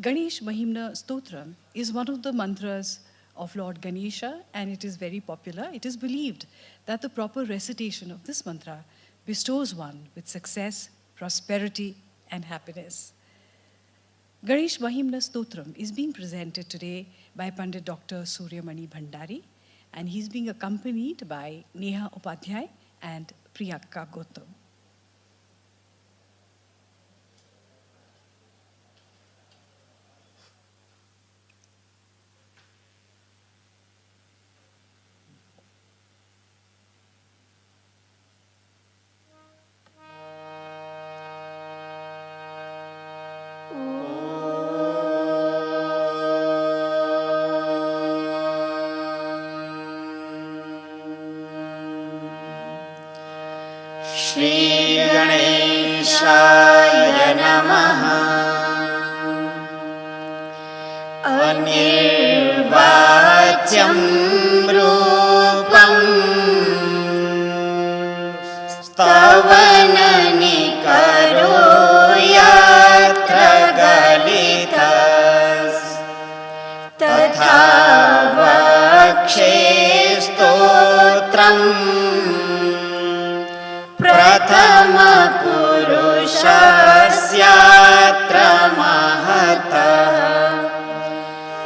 Ganesh Mahimna Stotram is one of the mantras of Lord Ganesha, and it is very popular. It is believed that the proper recitation of this mantra bestows one with success, prosperity, and happiness. Ganesh Mahimna Stotram is being presented today by Pandit Dr. Suryamani Bhandari, and he's being accompanied by Neha Upadhyay and Priyanka Gautam. Shri Ganeshaya Namaha. Anirvachyam Rupam Stavanani Karo Yatra Galitas Tatha Vakshe Stotram Prathama Purushasya Mahatah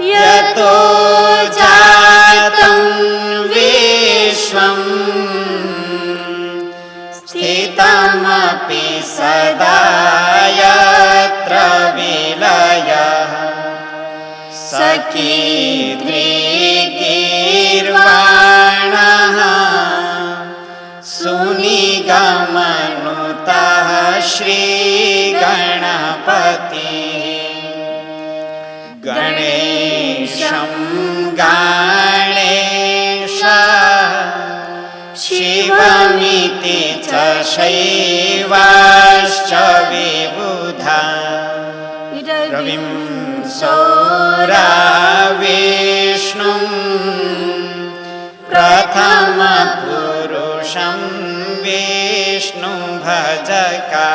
Yato Jatam Vishwam Sthitamapi Sadayatra Vilayah Sakidrigirvanah Sunigamanutah Shri Ganapati Ganesham Ganesha Shivamiti cha Shaivascha Vibudha Ravim Saura Vishnum Prathama Purusham Vishnu Bhajaka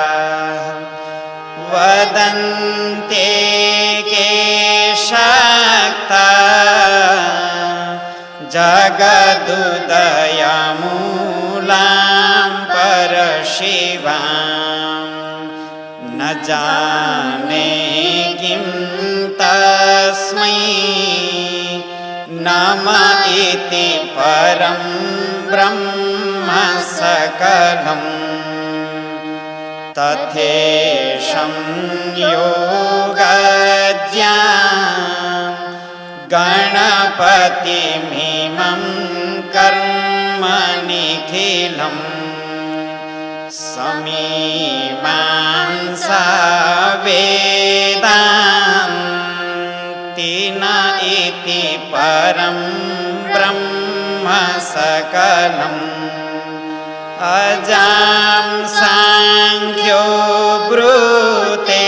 Vadante Shakta Jagadudayamulam Parashivam Najane Kim Tasmai Nama Iti Param Brahma Sakalam Tathesham Yogajyam Ganapati Mimam Karma Nikhilam Samimansa Vedam Tina Iti Param Brahma Sakalam Ajam Sankhyo Brute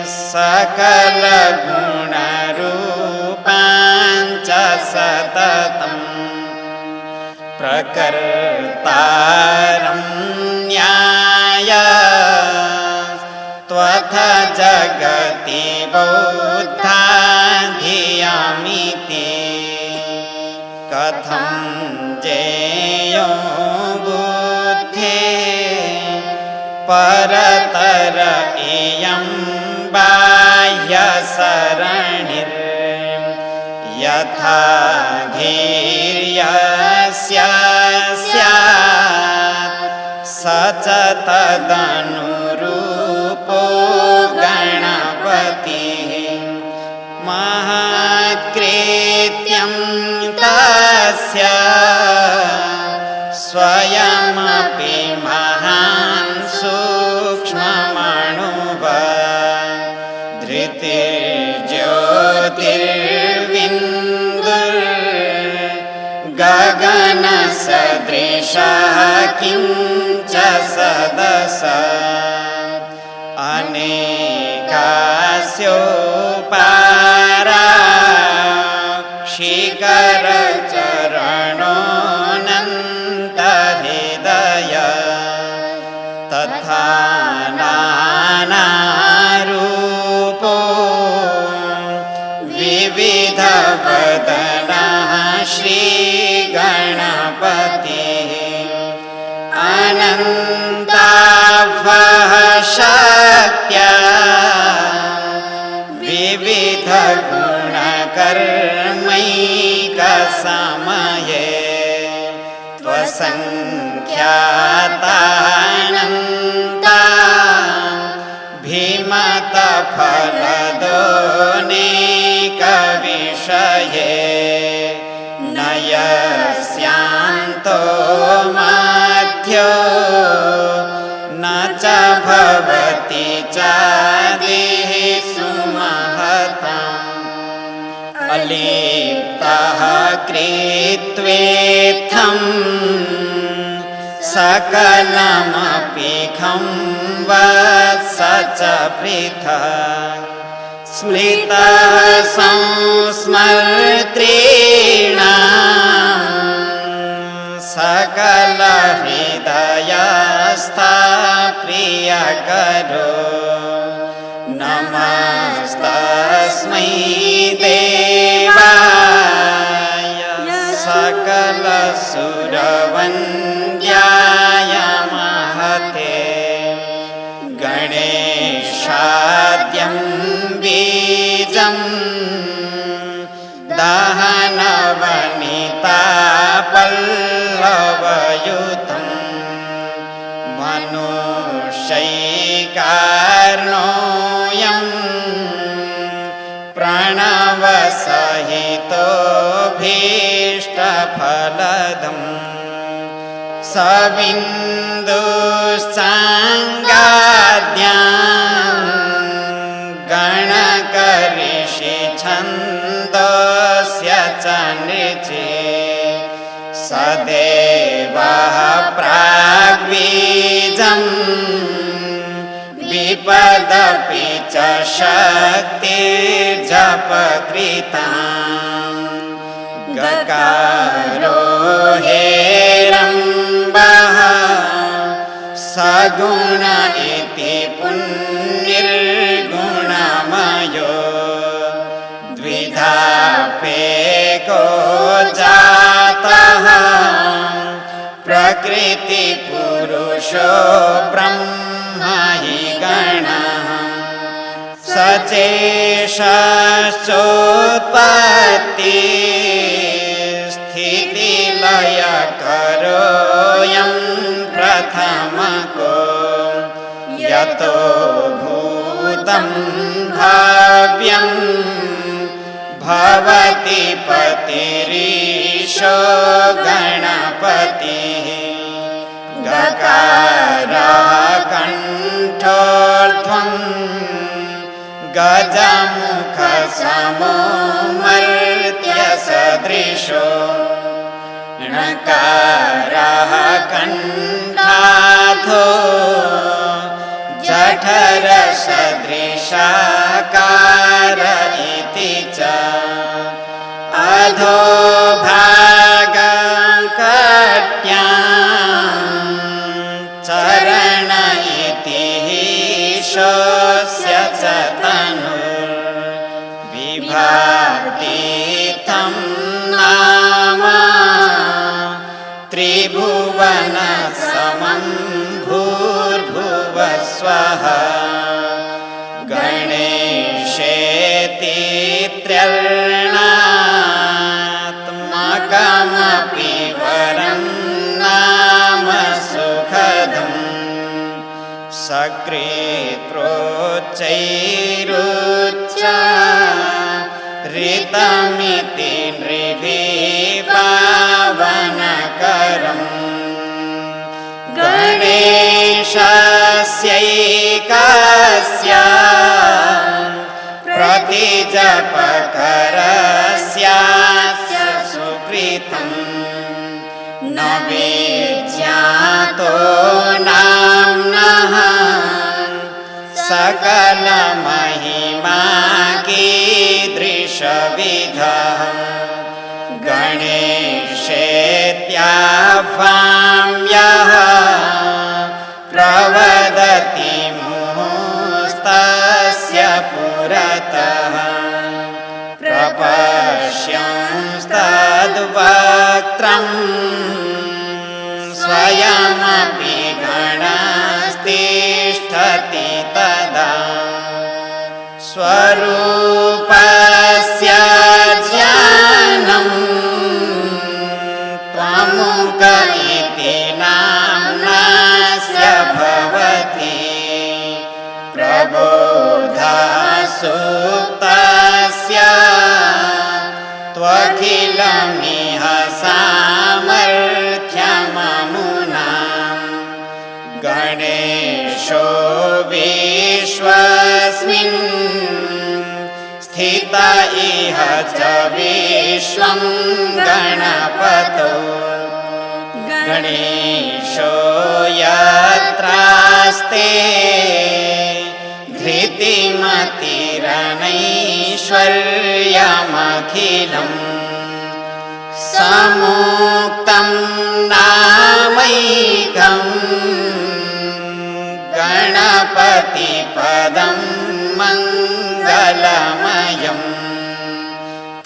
Sakala Guna Rupancha Satatam Prakartaram Nyaya Twatha Jagati Buddha Dhiyamiti Katham Jeyo Buddhe Paratara Iyam Bahya Saranir Yatha Dhiryasya Syat Sachatadanurupō Ganapati Mahatkrityam Tasya Swayamapi Mahan Sukshmamanuva Dhritir Jyotirvindur Gagana Sadrisha Kimcha Sadasa Anekasyo Para Shikara Charanonanta Hidaya Tatha Nana Rupa वदनः श्रीगणपतिः अनन्ताभः शक्त्या विविधगुणकर्मैकसमये त्वसङ्ख्यातानन्ता भीमतफलदोनेकविषये न यस्यान्तो मध्यो न च भवति चादिः सुमहताम् अलिप्तः कृत्वेत्थम् सकलमपि खं वत्स च पृथक् स्मृतः संस्मर्तॄणां सकलहृदयस्था प्रियकरो नमस्तस्मै देवाय सकलसुरवन्द्याय महते गणेशाद्यं बीजं दहनवनितापल्लवयुतं मनुष्यैकार्णोऽयं प्रणवसहितोऽभीष्टफलदम् सविन्दुश्चाङ्गाद्यां गणकऋषि छन्दोस्य च नृचे सदेवः प्राग्बीजं विपदपि च शक्तिर्जपकृताम् गकारो हेरम्बः सगुण इति पुन्निर्गुणमयो द्विधापेको जातः प्रकृतिपुरुषो ब्रह्म हि गणः सचेषश्चोत्पत्ति स्थितिलयकरोऽयं प्रथमको यतो भूतं भाव्यं भवति पतिरीशो गणपतिः गकारः कण्ठोर्ध्वं गजमुखसमो मर्त्यसदृशो णकारः कण्ठाधो जठरसदृशाकार इति च अधो भागकट्यां चरण इति हीशोऽस्य च तनुर्विभातीतं नाम त्रिभुवनसमं भूर्भुवस्वः गणेशेति त्र्यर्णात्मकमपि वरं नाम सुखदम् सकृत्रोच्चैरुच्चारितमिति नृभिः पावनकरम् गणेशस्यैकस्य प्रतिजपकरस्यास्य सुकृतम् न विज्ञातो नाम्नः सकलमहिमा कीदृशविधः गणेशेत्याह्वां यः प्रवदति मुहुस्तस्य पुरतः प्रपश्यंस्तद्वक्त्रम् स्वयमपि गणस्तिष्ठति तदा स्वरूपस्य ज्ञानम् त्वमुक इति नाम्नस्य भवति प्रबोधः सुप्तस्य त्वखिलमिह सामर्थ्यममुना गणेशो विश्वस्मिन् स्थित इह च विश्वं गणपतो गणेशो यत्रास्ते धृतिमतिरनैश्वर्यमखिलम् समुक्तं नामैकम् गणपतिपदं मङ्गलमयम्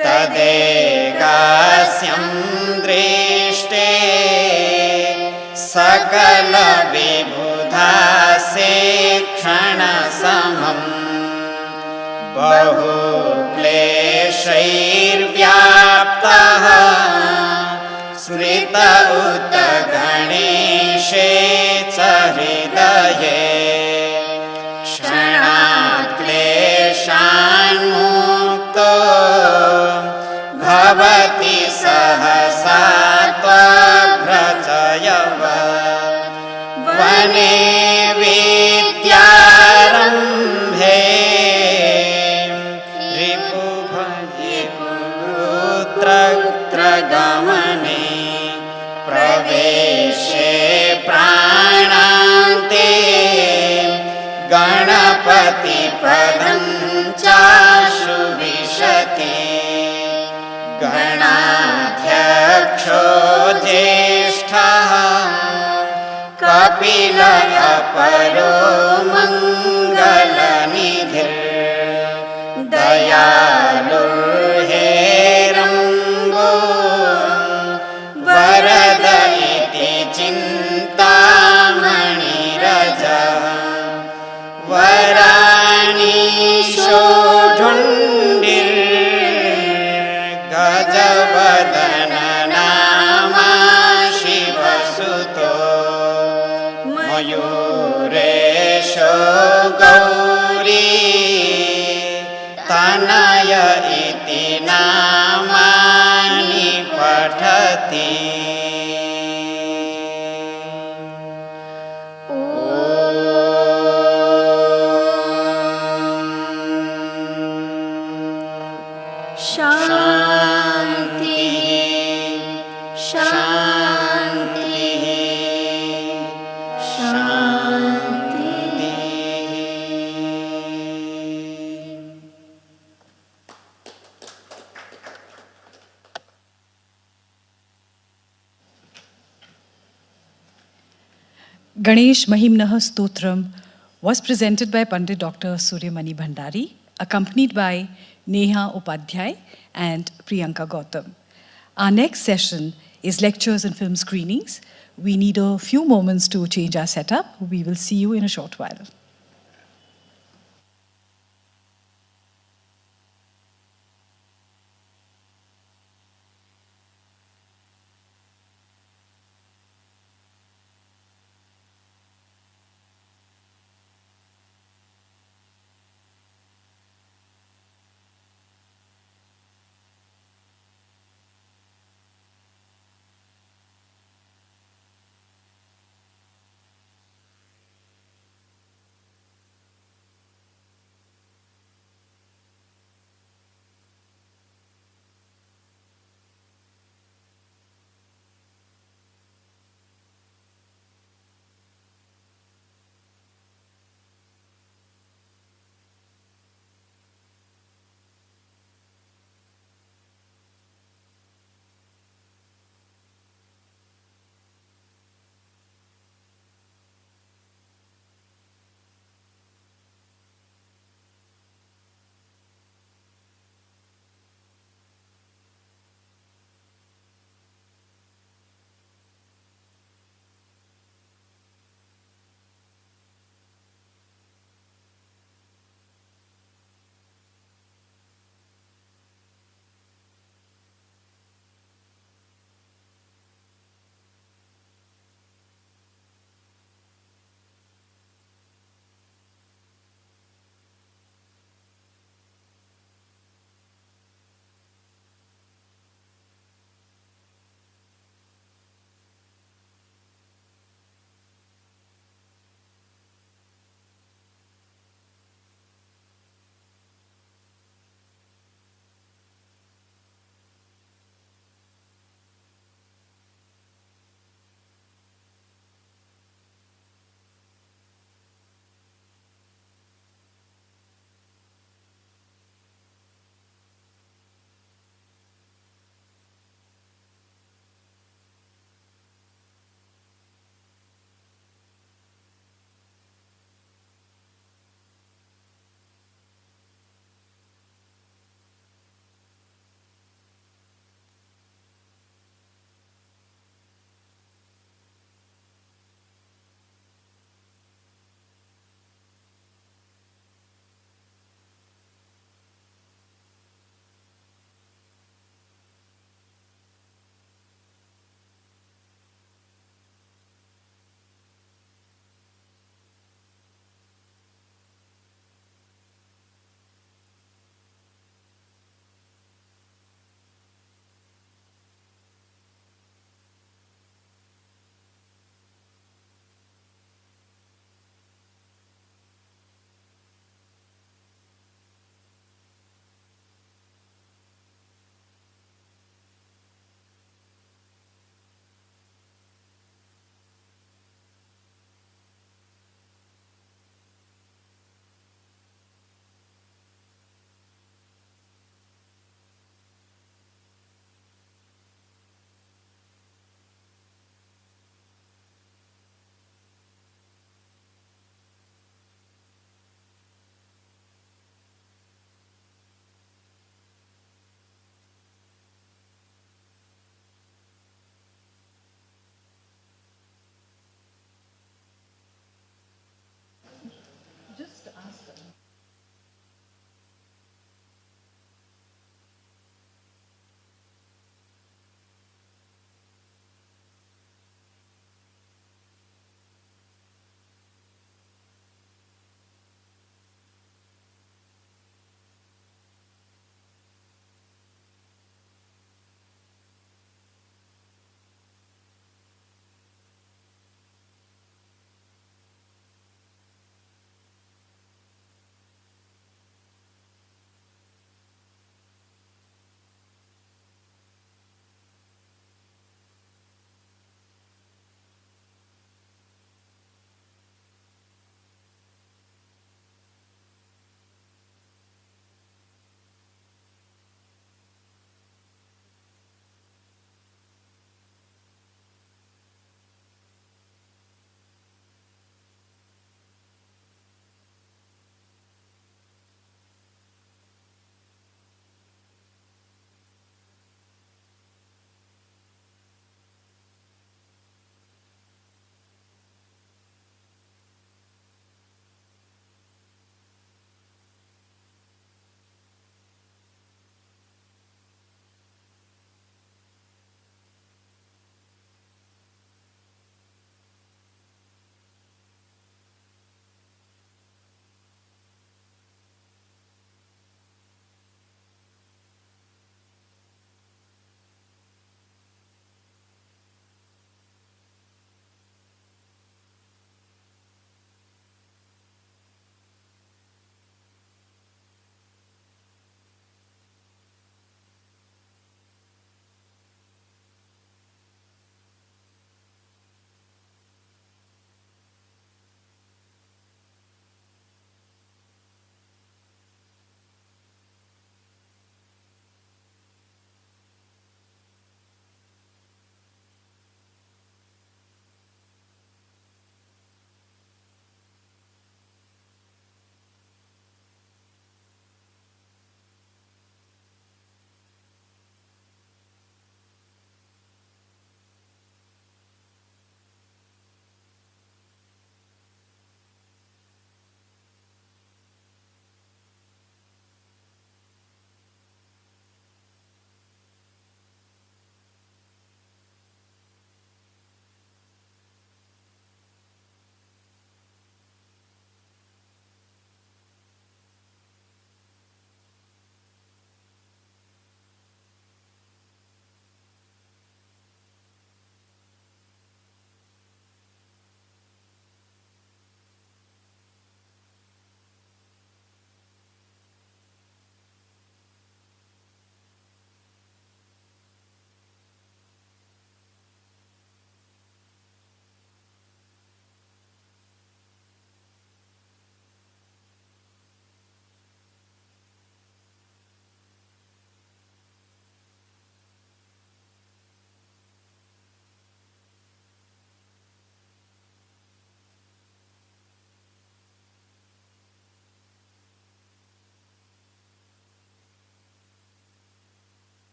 तदेकास्यं दृष्टे सकलविबुधासे क्षणसमम् बहुक्लेशैर्व्याप्तः स्मृत उत गणेशे च हृदये क्षणात् क्लेशान्मुक्तो भवति सहसा त्वभ्रजयव वने विद्यारम्भे रिपुभयपुत्रगमने प्रवेशे प्राणान्ते गणपतिपदं चाशु विशते गणाध्यक्षो ज्येष्ठः कपिल अपरो मङ्गलनिधिर् दयालुर्हेरङ्गो वरद इति चिन्तामणिरजः वराणि शोढुण्डिर्गजवदन नामा शिवसुतो मयूरेशो गौरी तनय इति नामानि पठति शान्ति शान्ति शान्ति। Ganesh Mahimnah Stotram was presented by Pandit Dr. Suryamani Bhandari, accompanied by Neha Upadhyay and Priyanka Gautam. Our next session is lectures and film screenings. We need a few moments to change our setup. We will see you in a short while.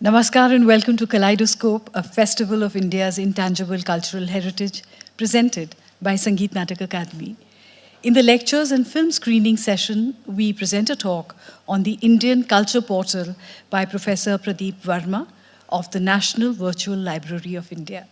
Namaskar and welcome to Kaleidoscope, a festival of India's intangible cultural heritage presented by Sangeet Natak Academy. In the lectures and film screening session, we present a talk on the Indian Culture Portal by Professor Pradeep Verma of the National Virtual Library of India.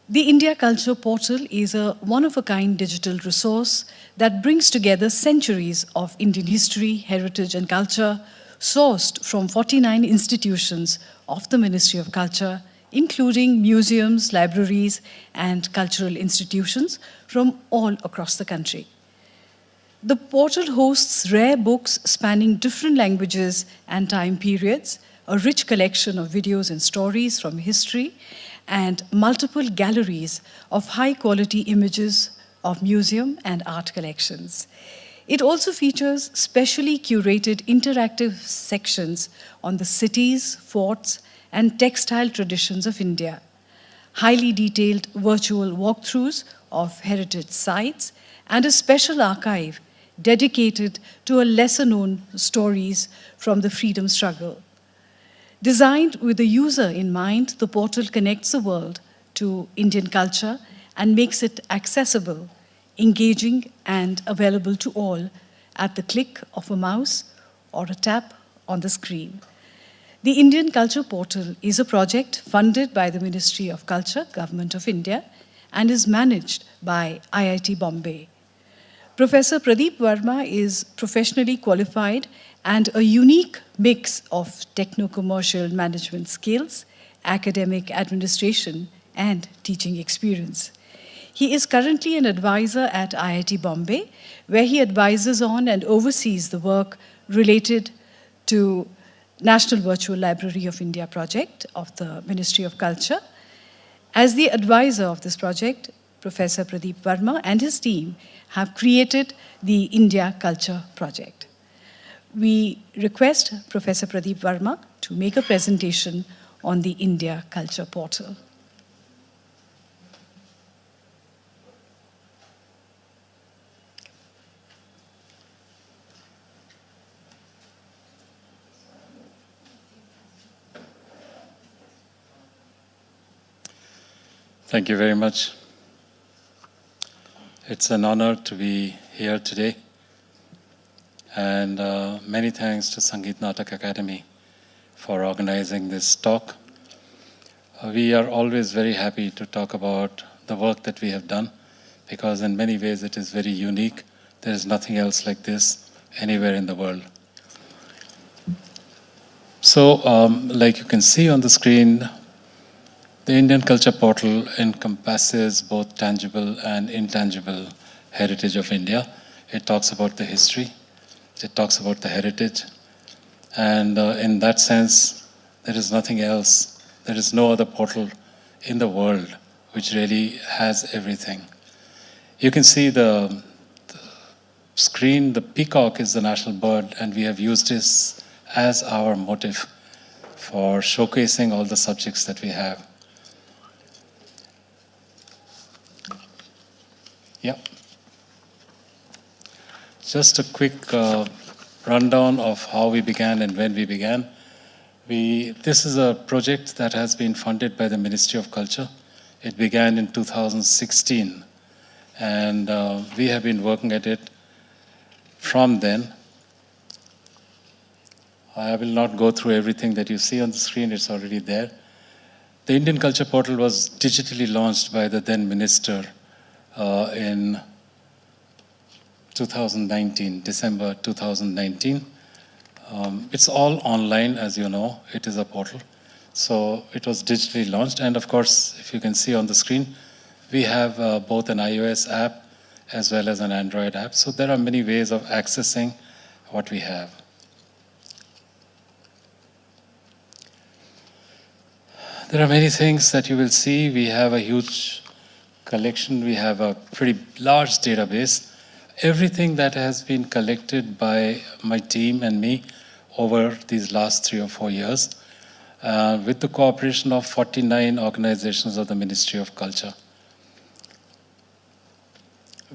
The India Culture Portal is a one-of-a-kind digital resource that brings together centuries of Indian history, heritage, and culture sourced from 49 institutions of the Ministry of Culture, including museums, libraries, and cultural institutions from all across the country. The portal hosts rare books spanning different languages and time periods, a rich collection of videos and stories from history, and multiple galleries of high-quality images of museum and art collections. It also features specially curated interactive sections on the cities, forts, and textile traditions of India, highly detailed virtual walkthroughs of heritage sites, and a special archive dedicated to a lesser-known stories from the freedom struggle. Designed with the user in mind, the portal connects the world to Indian culture and makes it accessible, engaging, and available to all at the click of a mouse or a tap on the screen. The Indian Culture Portal is a project funded by the Ministry of Culture, Government of India, and is managed by IIT Bombay. Professor Pradeep Verma is professionally qualified and a unique mix of techno-commercial management skills, academic administration, and teaching experience. He is currently an advisor at IIT Bombay, where he advises on and oversees the work related to National Virtual Library of India project of the Ministry of Culture. As the advisor of this project, Professor Pradeep Verma and his team have created the India Culture Project. We request Professor Pradeep Verma to make a presentation on the India Culture Portal. Thank you very much. It's an honor to be here today. And many thanks to Sangeet Natak Academy for organizing this talk. We are always very happy to talk about the work that we have done, because in many ways it is very unique. There is nothing else like this anywhere in the world. So, like you can see on the screen, the Indian Culture Portal encompasses both tangible and intangible heritage of India. It talks about the history, it talks about the heritage, and in that sense, there is nothing else, there is no other portal in the world which really has everything. You can see the screen, the peacock is the national bird, and we have used this as our motive for showcasing all the subjects that we have. Yeah. Just a quick rundown of how we began and when we began. This is a project that has been funded by the Ministry of Culture. It began in 2016, and we have been working at it from then. I will not go through everything that you see on the screen, it's already there. The Indian Culture Portal was digitally launched by the then Minister in 2019, December 2019. It's all online, as you know. It is a portal. So it was digitally launched. And of course, if you can see on the screen, we have both an iOS app as well as an Android app. So there are many ways of accessing what we have. There are many things that you will see. We have a huge collection. We have a pretty large database. Everything that has been collected by my team and me over these last 3 or 4 years, with the cooperation of 49 organizations of the Ministry of Culture.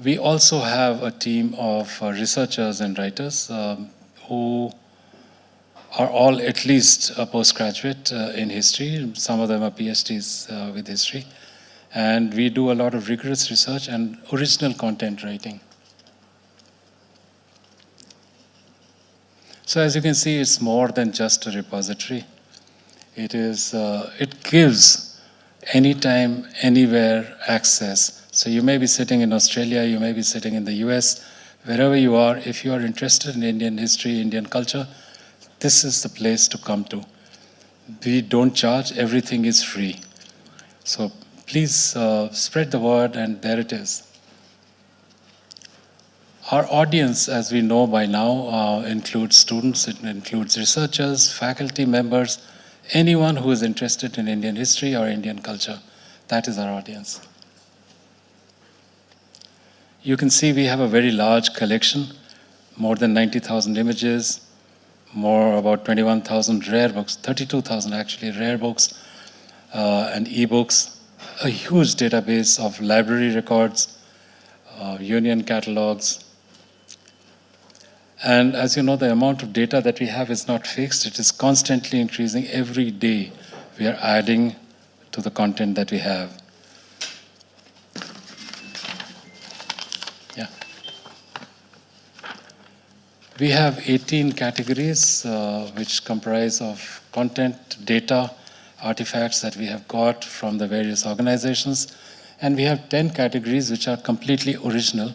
We also have a team of researchers and writers who are all at least a postgraduate in history. Some of them are PhDs with history. And we do a lot of rigorous research and original content writing. So as you can see, it's more than just a repository. It gives anytime, anywhere access. So you may be sitting in Australia, you may be sitting in the US, wherever you are, if you are interested in Indian history, Indian culture, this is the place to come to. We don't charge, everything is free. So please spread the word, and there it is. Our audience, as we know by now, includes students, it includes researchers, faculty members, anyone who is interested in Indian history or Indian culture. That is our audience. You can see we have a very large collection, more than 90,000 images, about 21,000 rare books, 32,000 actually rare books and e-books, a huge database of library records, union catalogs. And as you know, the amount of data that we have is not fixed. It is constantly increasing. Every day we are adding to the content that we have. Yeah. We have 18 categories which comprise of content, data, artifacts that we have got from the various organizations. And we have 10 categories which are completely original,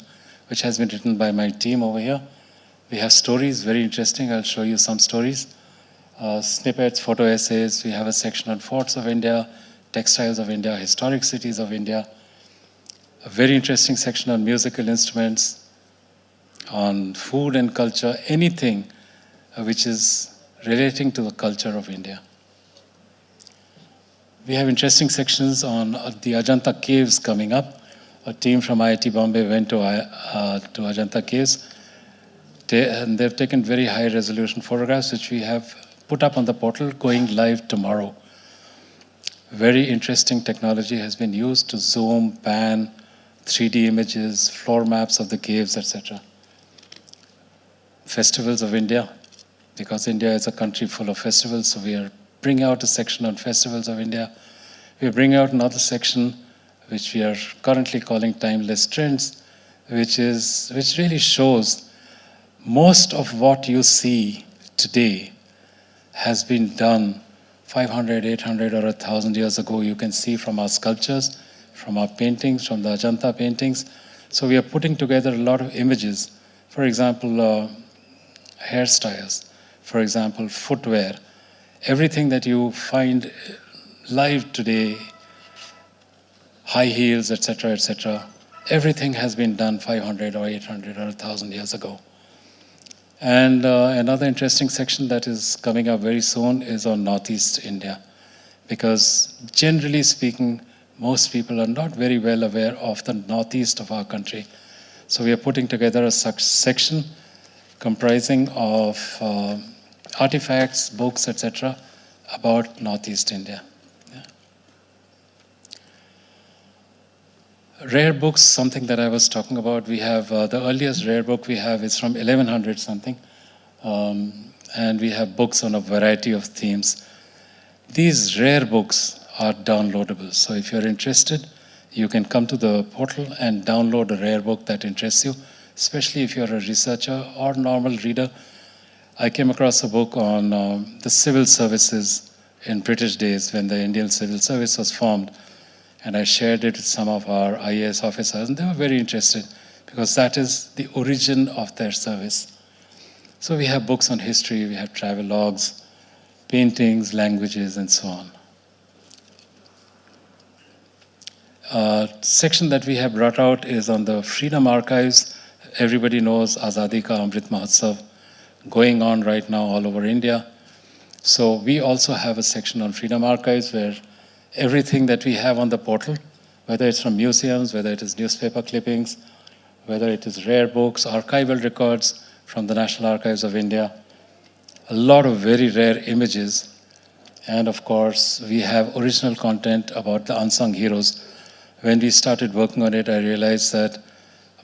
which has been written by my team over here. We have stories, very interesting. I'll show you some stories. Snippets, photo essays. We have a section on forts of India, textiles of India, historic cities of India. A very interesting section on musical instruments, on food and culture, anything which is relating to the culture of India. We have interesting sections on the Ajanta caves coming up. A team from IIT Bombay went to Ajanta caves. And they've taken very high resolution photographs, which we have put up on the portal, going live tomorrow. Very interesting technology has been used to zoom, pan, 3D images, floor maps of the caves, etc. Festivals of India, because India is a country full of festivals, so we are bringing out a section on festivals of India. We are bringing out another section, which we are currently calling Timeless Trends, which really shows most of what you see today has been done 500, 800, or 1,000 years ago. You can see from our sculptures, from our paintings, from the Ajanta paintings. So we are putting together a lot of images. For example, hairstyles, for example, footwear. Everything that you find live today, high heels, etc., everything has been done 500 or 800 or 1,000 years ago. And another interesting section that is coming up very soon is on Northeast India, because generally speaking, most people are not very well aware of the northeast of our country. So we are putting together a section comprising of artifacts, books, etc., about Northeast India. Rare books, something that I was talking about. We have the earliest rare book we have is from 1100 something, and we have books on a variety of themes. These rare books are downloadable, so if you're interested, you can come to the portal and download a rare book that interests you, especially if you're a researcher or normal reader. I came across a book on the civil services in British days when the Indian Civil Service was formed. And I shared it with some of our IAS officers, and they were very interested because that is the origin of their service. So we have books on history, we have travel logs, paintings, languages, and so on. Section that we have brought out is on the Freedom Archives. Everybody knows Azadi Ka Amrit Mahotsav going on right now all over India. So we also have a section on Freedom Archives where everything that we have on the portal, whether it's from museums, whether it is newspaper clippings, whether it is rare books, archival records from the National Archives of India, a lot of very rare images, and of course, we have original content about the unsung heroes. When we started working on it, I realized that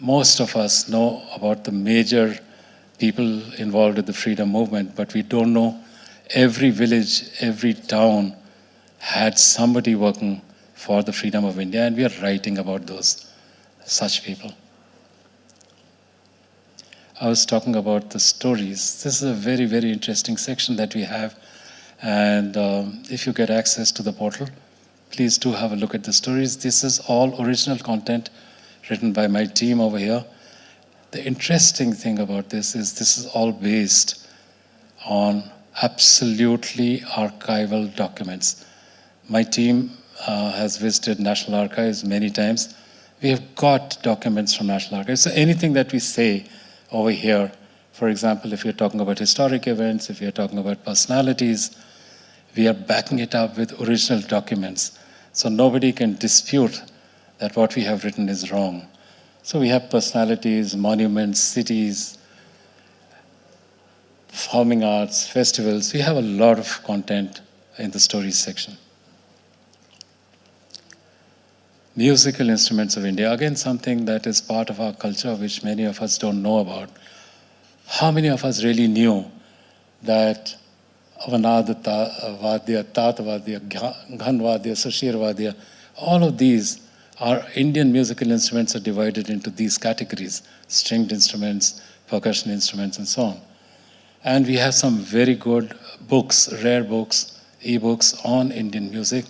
most of us know about the major people involved with the freedom movement, but we don't know every village, every town had somebody working for the freedom of India, and we are writing about such people. I was talking about the stories. This is a very, very interesting section that we have, and if you get access to the portal, please do have a look at the stories. This is all original content written by my team over here. The interesting thing about this is all based on absolutely archival documents. My team has visited National Archives many times. We have got documents from National Archives. So anything that we say over here, for example, if you're talking about historic events, if you're talking about personalities, we are backing it up with original documents. So nobody can dispute that what we have written is wrong. So we have personalities, monuments, cities, performing arts, festivals. We have a lot of content in the stories section. Musical instruments of India, again something that is part of our culture which many of us don't know about. How many of us really knew that Avanadata Vadya, Tatavadya, Ghanvadya, Sashirvadya, all of these, our Indian musical instruments are divided into these categories: stringed instruments, percussion instruments, and so on. And we have some very good books, rare books, e-books on Indian music.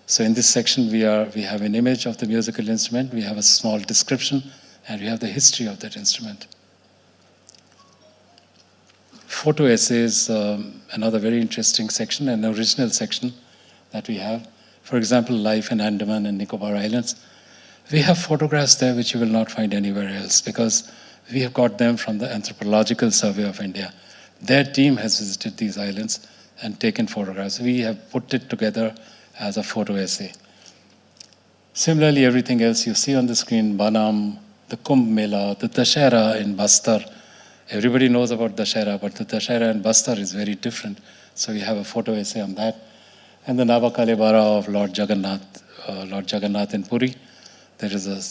So in this section, we have an image of the musical instrument, we have a small description, and we have the history of that instrument. Photo essays, another very interesting section, an original section that we have. For example, life in Andaman and Nicobar Islands. We have photographs there which you will not find anywhere else because we have got them from the Anthropological Survey of India. Their team has visited these islands and taken photographs. We have put it together as a photo essay. Similarly, everything else you see on the screen, Banam, the Kumbh Mela, the Dashera in Bastar. Everybody knows about Dashera, but the Dashera in Bastar is very different. So we have a photo essay on that. And the Navakalebara of Lord Jagannath in Puri. There is a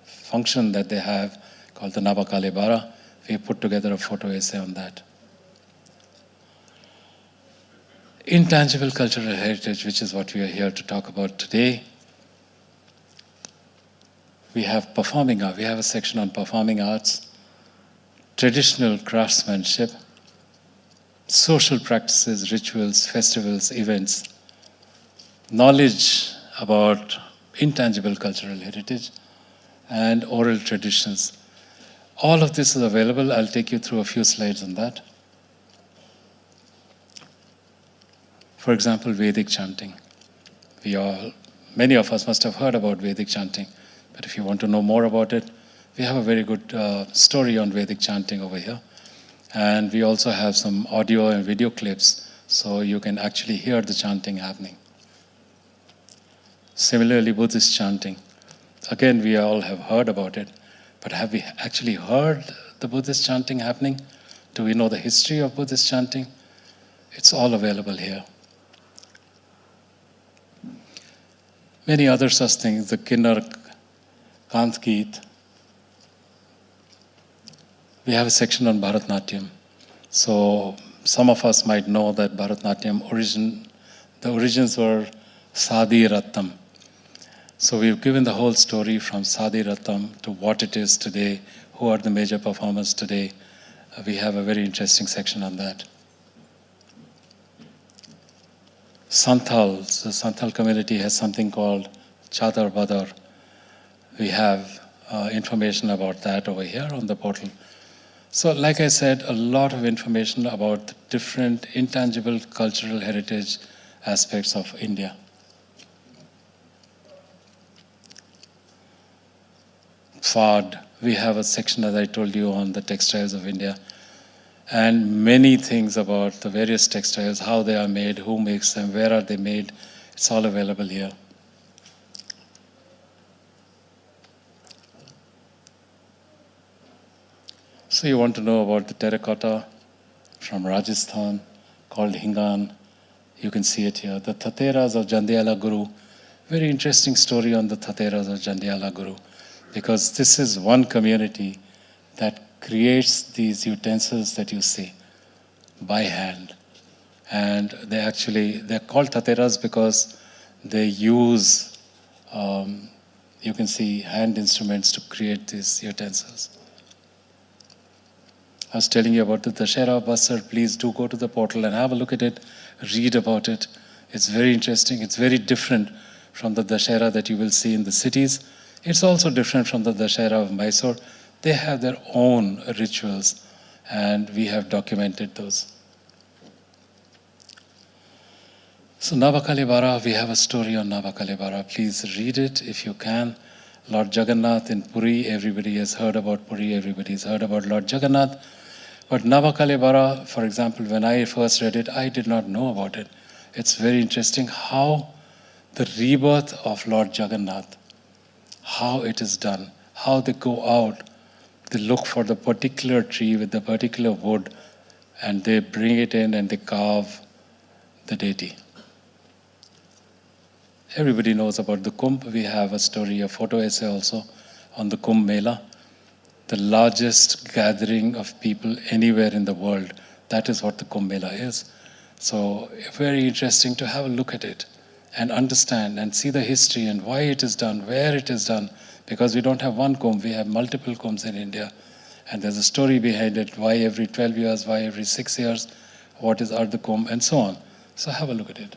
function that they have called the Navakalebara. We put together a photo essay on that. Intangible cultural heritage, which is what we are here to talk about today. We have performing art. We have a section on performing arts, traditional craftsmanship, social practices, rituals, festivals, events, knowledge about intangible cultural heritage, and oral traditions. All of this is available. I'll take you through a few slides on that. For example, Vedic chanting. Many of us must have heard about Vedic chanting, but if you want to know more about it, we have a very good story on Vedic chanting over here. And we also have some audio and video clips, so you can actually hear the chanting happening. Similarly, Buddhist chanting. Again, we all have heard about it, but have we actually heard the Buddhist chanting happening? Do we know the history of Buddhist chanting? It's all available here. Many other such things, the Kinnar Kant Geet. We have a section on Bharatnatyam. So some of us might know that Bharatnatyam the origins were Sadi Rattam. So we've given the whole story from Sadi Rattam to what it is today, who are the major performers today. We have a very interesting section on that. Santals, the Santal community has something called Chadar Badar. We have information about that over here on the portal. So like I said, a lot of information about the different intangible cultural heritage aspects of India. Fard, we have a section, as I told you, on the textiles of India. And many things about the various textiles, how they are made, who makes them, where are they made. It's all available here. So you want to know about the terracotta from Rajasthan called Hingan. You can see it here. The Thateras of Jandiala Guru. Very interesting story on the Thateras of Jandiala Guru, because this is one community that creates these utensils that you see by hand. And they're called tateras because they use, you can see, hand instruments to create these utensils. I was telling you about the Dashera of Basar. Please do go to the portal and have a look at it, read about it. It's very interesting. It's very different from the Dashera that you will see in the cities. It's also different from the Dashera of Mysore. They have their own rituals, and we have documented those. So Navakalibara, we have a story on Navakalibara. Please read it if you can. Lord Jagannath in Puri, everybody has heard about Puri, everybody's heard about Lord Jagannath. But Navakalibara, for example, when I first read it, I did not know about it. It's very interesting how the rebirth of Lord Jagannath, how it is done, how they go out, they look for the particular tree with the particular wood, and they bring it in and they carve the deity. Everybody knows about the Kumbh. We have a story, a photo essay also on the Kumbh Mela, the largest gathering of people anywhere in the world. That is what the Kumbh Mela is. So very interesting to have a look at it and understand and see the history and why it is done, where it is done, because we don't have one Kumbh, we have multiple Kumbhs in India. And there's a story behind it, why every 12 years, why every 6 years, what is Ardha Kumbh, and so on. So have a look at it.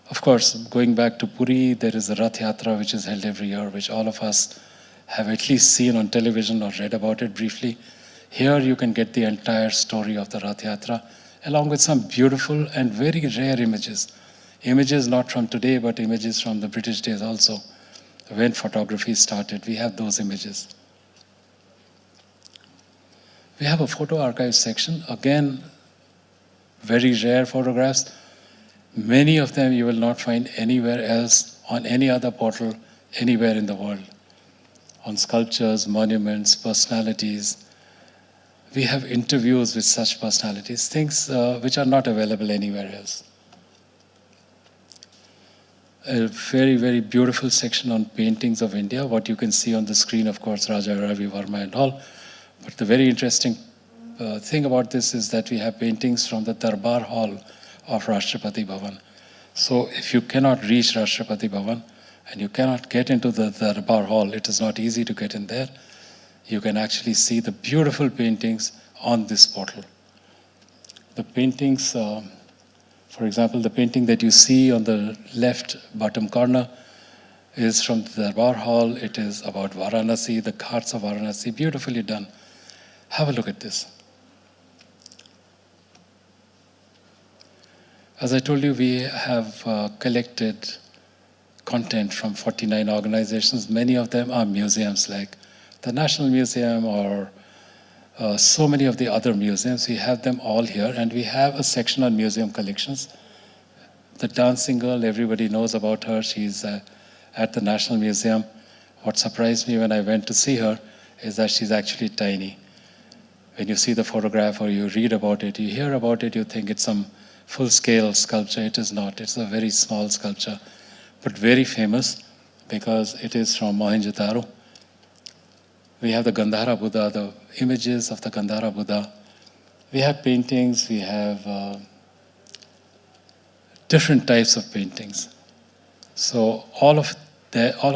Of course, going back to Puri, there is a Rath Yatra which is held every year, which all of us have at least seen on television or read about it briefly. Here you can get the entire story of the Rath Yatra, along with some beautiful and very rare images. Images not from today, but images from the British days also. When photography started, we have those images. We have a photo archive section. Again, very rare photographs. Many of them you will not find anywhere else on any other portal anywhere in the world. On sculptures, monuments, personalities. We have interviews with such personalities, things which are not available anywhere else. A very, very beautiful section on paintings of India. What you can see on the screen, of course, Raja Ravi Varma and all. But the very interesting thing about this is that we have paintings from the Darbar Hall of Rashtrapati Bhavan. So if you cannot reach Rashtrapati Bhavan and you cannot get into the Darbar Hall, it is not easy to get in there. You can actually see the beautiful paintings on this portal. The paintings, for example, the painting that you see on the left bottom corner is from the Darbar Hall. It is about Varanasi, the Ghats of Varanasi, beautifully done. Have a look at this. As I told you, we have collected content from 49 organizations. Many of them are museums like the National Museum or so many of the other museums. We have them all here, and we have a section on museum collections. The dancing girl, everybody knows about her. She's at the National Museum. What surprised me when I went to see her is that she's actually tiny. When you see the photograph or you read about it, you hear about it, you think it's some full-scale sculpture. It is not. It's a very small sculpture, but very famous because it is from Mohenjo-daro. We have the Gandhara Buddha, the images of the Gandhara Buddha. We have paintings, we have different types of paintings. So all of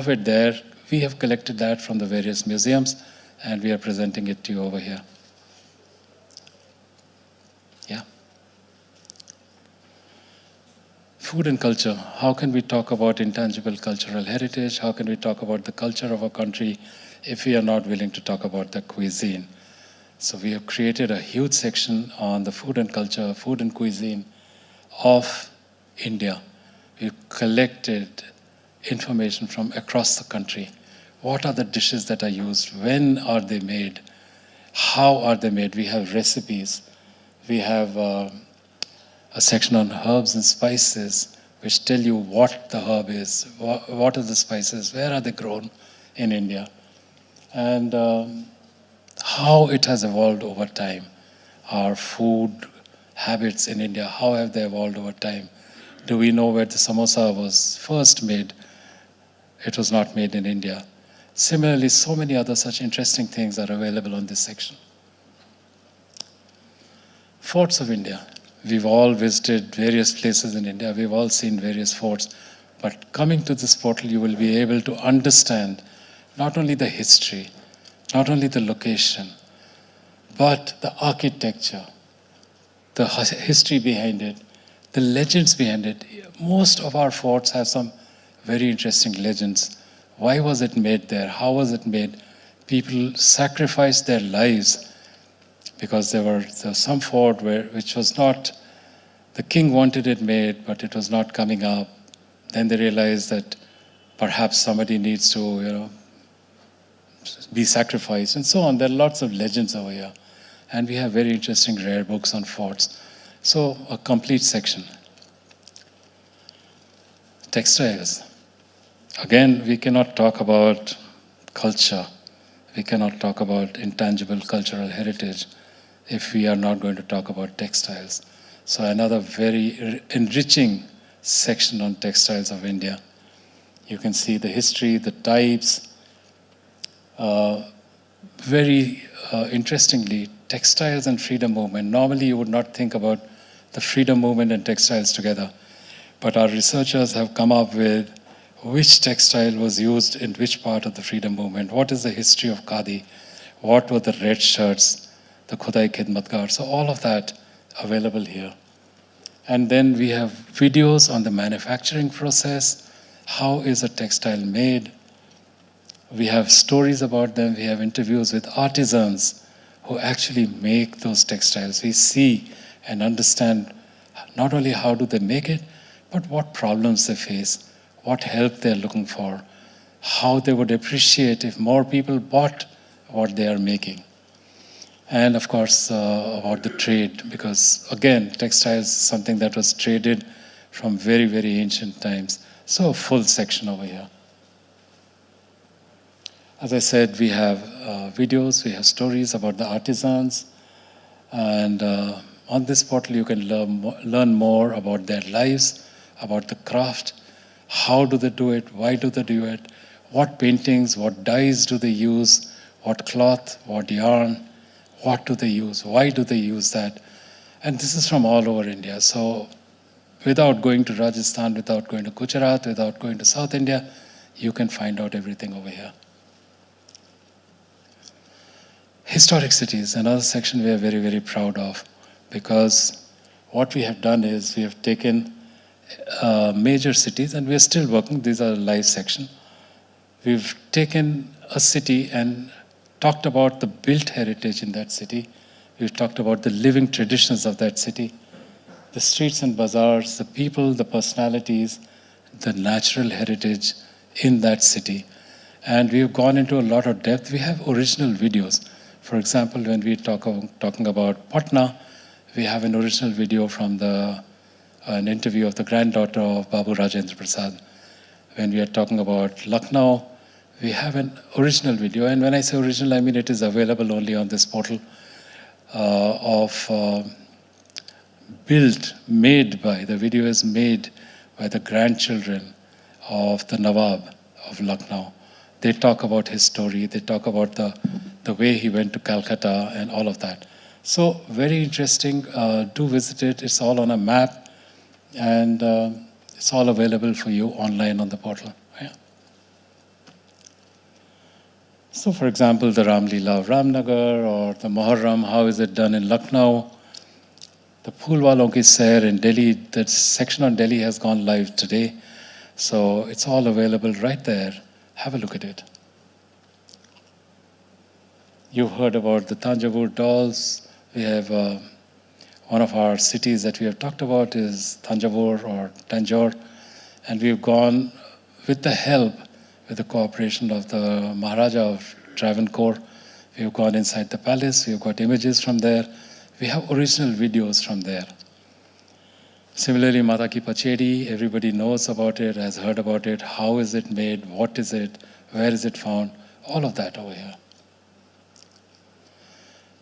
it there, we have collected that from the various museums and we are presenting it to you over here. Yeah. Food and culture. How can we talk about intangible cultural heritage? How can we talk about the culture of a country if we are not willing to talk about the cuisine? So we have created a huge section on the food and culture, food and cuisine of India. We've collected information from across the country. What are the dishes that are used? When are they made? How are they made? We have recipes. We have a section on herbs and spices which tell you what the herb is, what are the spices, where are they grown in India, and how it has evolved over time. Our food habits in India, how have they evolved over time? Do we know where the samosa was first made? It was not made in India. Similarly, so many other such interesting things are available on this section. Forts of India. We've all visited various places in India. We've all seen various forts. But coming to this portal, you will be able to understand not only the history, not only the location, but the architecture, the history behind it, the legends behind it. Most of our forts have some very interesting legends. Why was it made there? How was it made? People sacrificed their lives because there was some fort which was not, the king wanted it made, but it was not coming up. Then they realized that perhaps somebody needs to, be sacrificed, and so on. There are lots of legends over here. And we have very interesting rare books on forts. So a complete section. Textiles. Again, we cannot talk about culture. We cannot talk about intangible cultural heritage if we are not going to talk about textiles. So another very enriching section on textiles of India. You can see the history, the types. Very interestingly, textiles and freedom movement. Normally you would not think about the freedom movement and textiles together. But our researchers have come up with which textile was used in which part of the freedom movement. What is the history of Khadi? What were the red shirts, the Khudai Khidmatgar? So all of that available here. And then we have videos on the manufacturing process. How is a textile made? We have stories about them. We have interviews with artisans who actually make those textiles. We see and understand not only how do they make it, but what problems they face, what help they're looking for, how they would appreciate if more people bought what they are making. And of course, about the trade, because again, textiles is something that was traded from very, very ancient times. So a full section over here. As I said, we have videos, we have stories about the artisans, and on this portal you can learn more about their lives, about the craft, how do they do it, why do they do it, what paintings, what dyes do they use, what cloth, what yarn, what do they use, why do they use that. And this is from all over India. So without going to Rajasthan, without going to Gujarat, without going to South India, you can find out everything over here. Historic cities, another section we are very, very proud of, because what we have done is we have taken major cities, and we are still working, these are a live section. We've taken a city and talked about the built heritage in that city. We've talked about the living traditions of that city, the streets and bazaars, the people, the personalities, the natural heritage in that city. And we've gone into a lot of depth. We have original videos. For example, when we talking about Patna, we have an original video from an interview of the granddaughter of Babu Rajendra Prasad. When we are talking about Lucknow, we have an original video. And when I say original, I mean it is available only on this portal the video is made by the grandchildren of the Nawab of Lucknow. They talk about his story, they talk about the way he went to Calcutta and all of that. So very interesting, do visit it, it's all on a map, and it's all available for you online on the portal. Yeah. So for example, the Ram Leela of Ramnagar or the Muharram, how is it done in Lucknow? The Phool Walon Ki Sair in Delhi, that section on Delhi has gone live today. So it's all available right there. Have a look at it. You've heard about the Thanjavur dolls. We have one of our cities that we have talked about is Thanjavur or Tanjore. And we've gone with the help, with the cooperation of the Maharaja of Travancore. We've gone inside the palace. We've got images from there. We have original videos from there. Similarly, Mata Ki Pachedi, everybody knows about it, has heard about it. How is it made? What is it? Where is it found? All of that over here.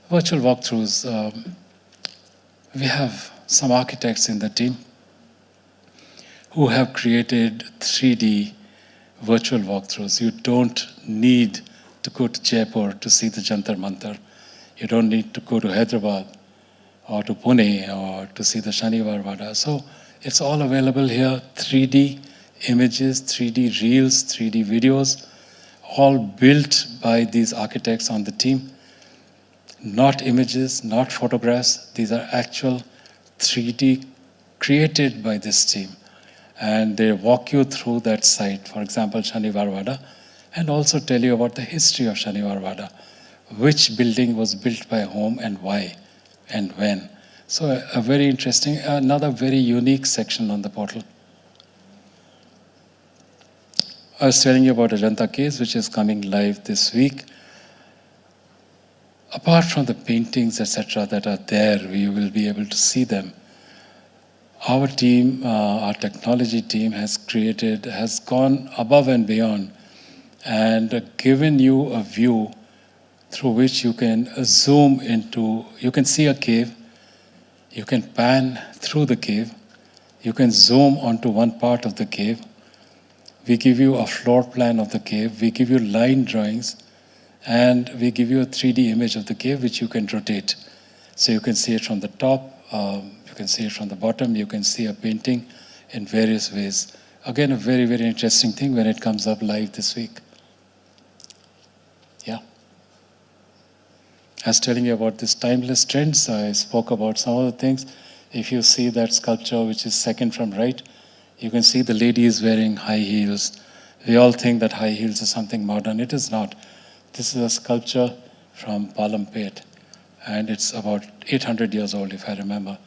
Virtual walkthroughs. We have some architects in the team who have created 3D virtual walkthroughs. You don't need to go to Jaipur to see the Jantar Mantar. You don't need to go to Hyderabad or to Pune, or to see the Shanivar Vada. So it's all available here, 3D images, 3D reels, 3D videos, all built by these architects on the team. Not images, not photographs, these are actual 3D created by this team. And they walk you through that site, for example, Shanivar Vada, and also tell you about the history of Shanivar Vada, which building was built by whom and why and when. So a very interesting, another very unique section on the portal. I was telling you about Ajanta case, which is coming live this week. Apart from the paintings, etc., that are there, we will be able to see them. Our team, our technology team has gone above and beyond and given you a view through which you can zoom into, you can see a cave, you can pan through the cave, you can zoom onto one part of the cave. We give you a floor plan of the cave, we give you line drawings, and we give you a 3D image of the cave which you can rotate. So you can see it from the top, you can see it from the bottom, you can see a painting in various ways. Again, a very, very interesting thing when it comes up live this week. Yeah. I was telling you about this timeless trends. I spoke about some of the things. If you see that sculpture, which is second from right, you can see the lady is wearing high heels. We all think that high heels is something modern. It is not. This is a sculpture from Palampet, and it's about 800 years old, if I remember.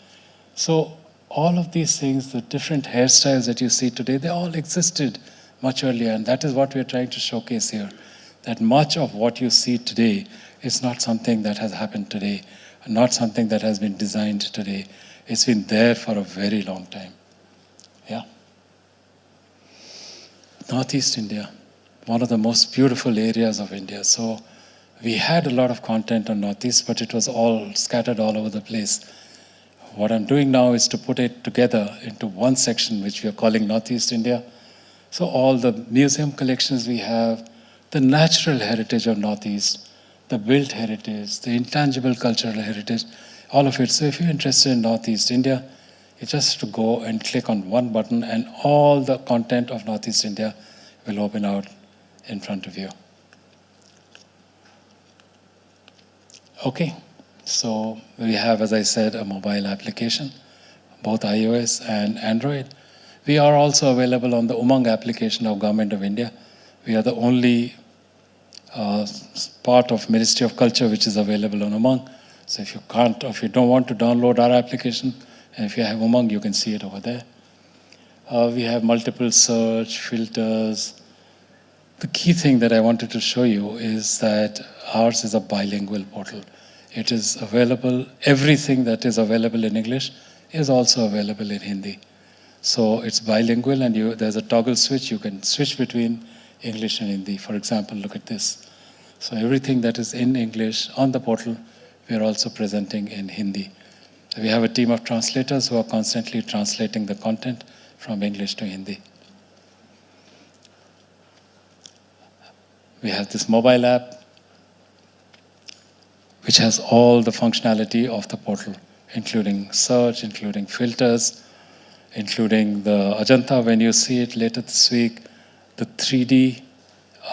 So all of these things, the different hairstyles that you see today, they all existed much earlier, and that is what we're trying to showcase here. That much of what you see today is not something that has happened today, not something that has been designed today. It's been there for a very long time. Yeah. Northeast India, one of the most beautiful areas of India. So we had a lot of content on Northeast, but it was all scattered all over the place. What I'm doing now is to put it together into one section, which we are calling Northeast India. So all the museum collections we have, the natural heritage of Northeast, the built heritage, the intangible cultural heritage, all of it. So if you're interested in Northeast India, you just have to go and click on one button and all the content of Northeast India will open out in front of you. Okay, so we have, as I said, a mobile application, both iOS and Android. We are also available on the Umang application of Government of India. We are the only part of Ministry of Culture which is available on Umang. So if you can't, or if you don't want to download our application, and if you have Umang, you can see it over there. We have multiple search, filters. The key thing that I wanted to show you is that ours is a bilingual portal. It is available, everything that is available in English is also available in Hindi. So it's bilingual, and there's a toggle switch. You can switch between English and Hindi. For example, look at this. So everything that is in English on the portal, we are also presenting in Hindi. We have a team of translators who are constantly translating the content from English to Hindi. We have this mobile app, which has all the functionality of the portal, including search, including filters, including the Ajanta, when you see it later this week, the 3D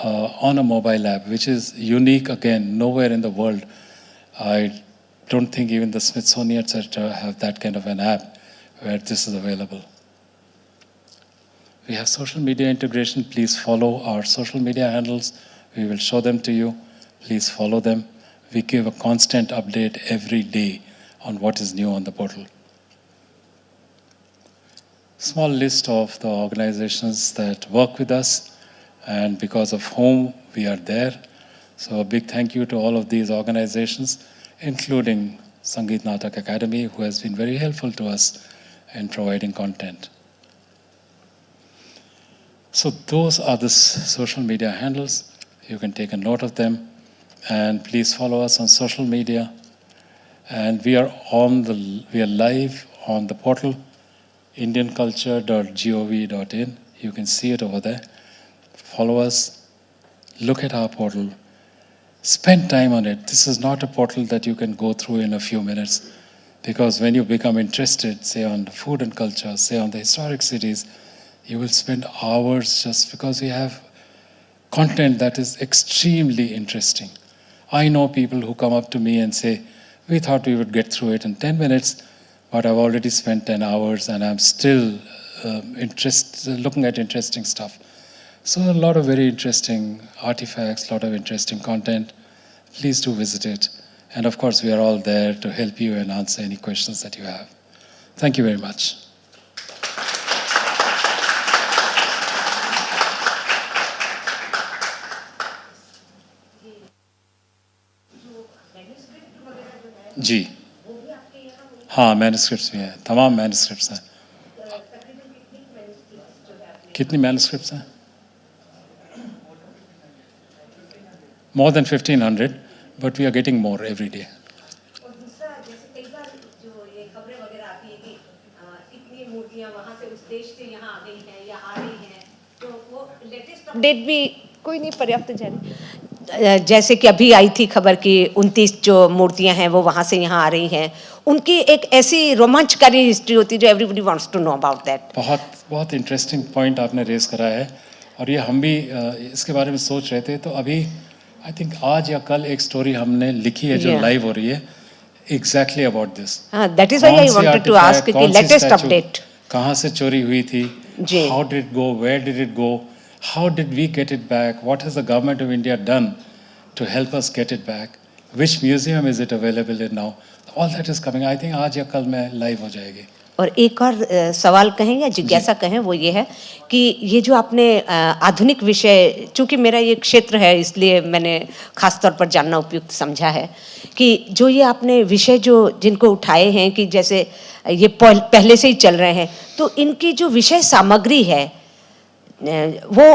on a mobile app, which is unique, again, nowhere in the world. I don't think even the Smithsonian, etc., have that kind of an app where this is available. We have social media integration. Please follow our social media handles. We will show them to you. Please follow them. We give a constant update every day on what is new on the portal. Small list of the organizations that work with us and because of whom we are there. So a big thank you to all of these organizations, including Sangeet Natak Academy, who has been very helpful to us in providing content. So those are the social media handles. You can take a note of them, and please follow us on social media. And we are live on the portal, indianculture.gov.in. You can see it over there. Follow us, look at our portal, spend time on it. This is not a portal that you can go through in a few minutes. Because when you become interested, say on food and culture, say on the historic cities, you will spend hours just because we have content that is extremely interesting. I know people who come up to me and say, we thought we would get through it in 10 minutes, but I've already spent 10 hours and I'm still looking at interesting stuff. So a lot of very interesting artifacts, a lot of interesting content. Please do visit it. And of course, we are all there to help you and answer any questions that you have. Thank you very much. जी हाँ, manuscripts भी हैं, तमाम manuscripts हैं. कितनी manuscripts हैं? More than 1,500, but we are getting more every day. और दूसरा जैसे कई बार जो ये खबरें वगैरह आती है कि इतनी मूर्तियां वहाँ से उस देश से यहाँ आ गई हैं या आ रही हैं, तो वो लेटेस्ट अपडेट भी कोई नहीं पर्याप्त जारी. जैसे कि अभी आई थी खबर कि 29 जो मूर्तियां हैं वो वहाँ से यहाँ आ रही हैं, उनकी एक ऐसी रोमांचकारी हिस्ट्री होती है जो everybody wants to know about that. बहुत इंटरेस्टिंग पॉइंट आपने रेज करा है, और ये हम भी इसके बारे में सोच रहे थे. तो अभी आई थिंक आज या कल एक स्टोरी हमने लिखी है जो लाइव हो रही है exactly about this. That is why I wanted to ask कि लेटेस्ट अपडेट कहाँ से चोरी हुई थी, how did it go, where did it go, how did we get it back, what has the government of India done to help us get it back, which museum is it available in now, all that is coming. I think आज या कल में live हो जाएगी. और एक और सवाल कहें या जिज्ञासा कहें, वो ये है कि ये जो आपने आधुनिक विषय, चूँकि मेरा ये क्षेत्र है इसलिए मैंने खास तौर पर जानना उपयुक्त समझा है कि जो ये आपने विषय जो जिनको उठाए हैं कि जैसे ये पहले से ही चल रहे हैं, तो इनकी जो विषय सामग्री है वो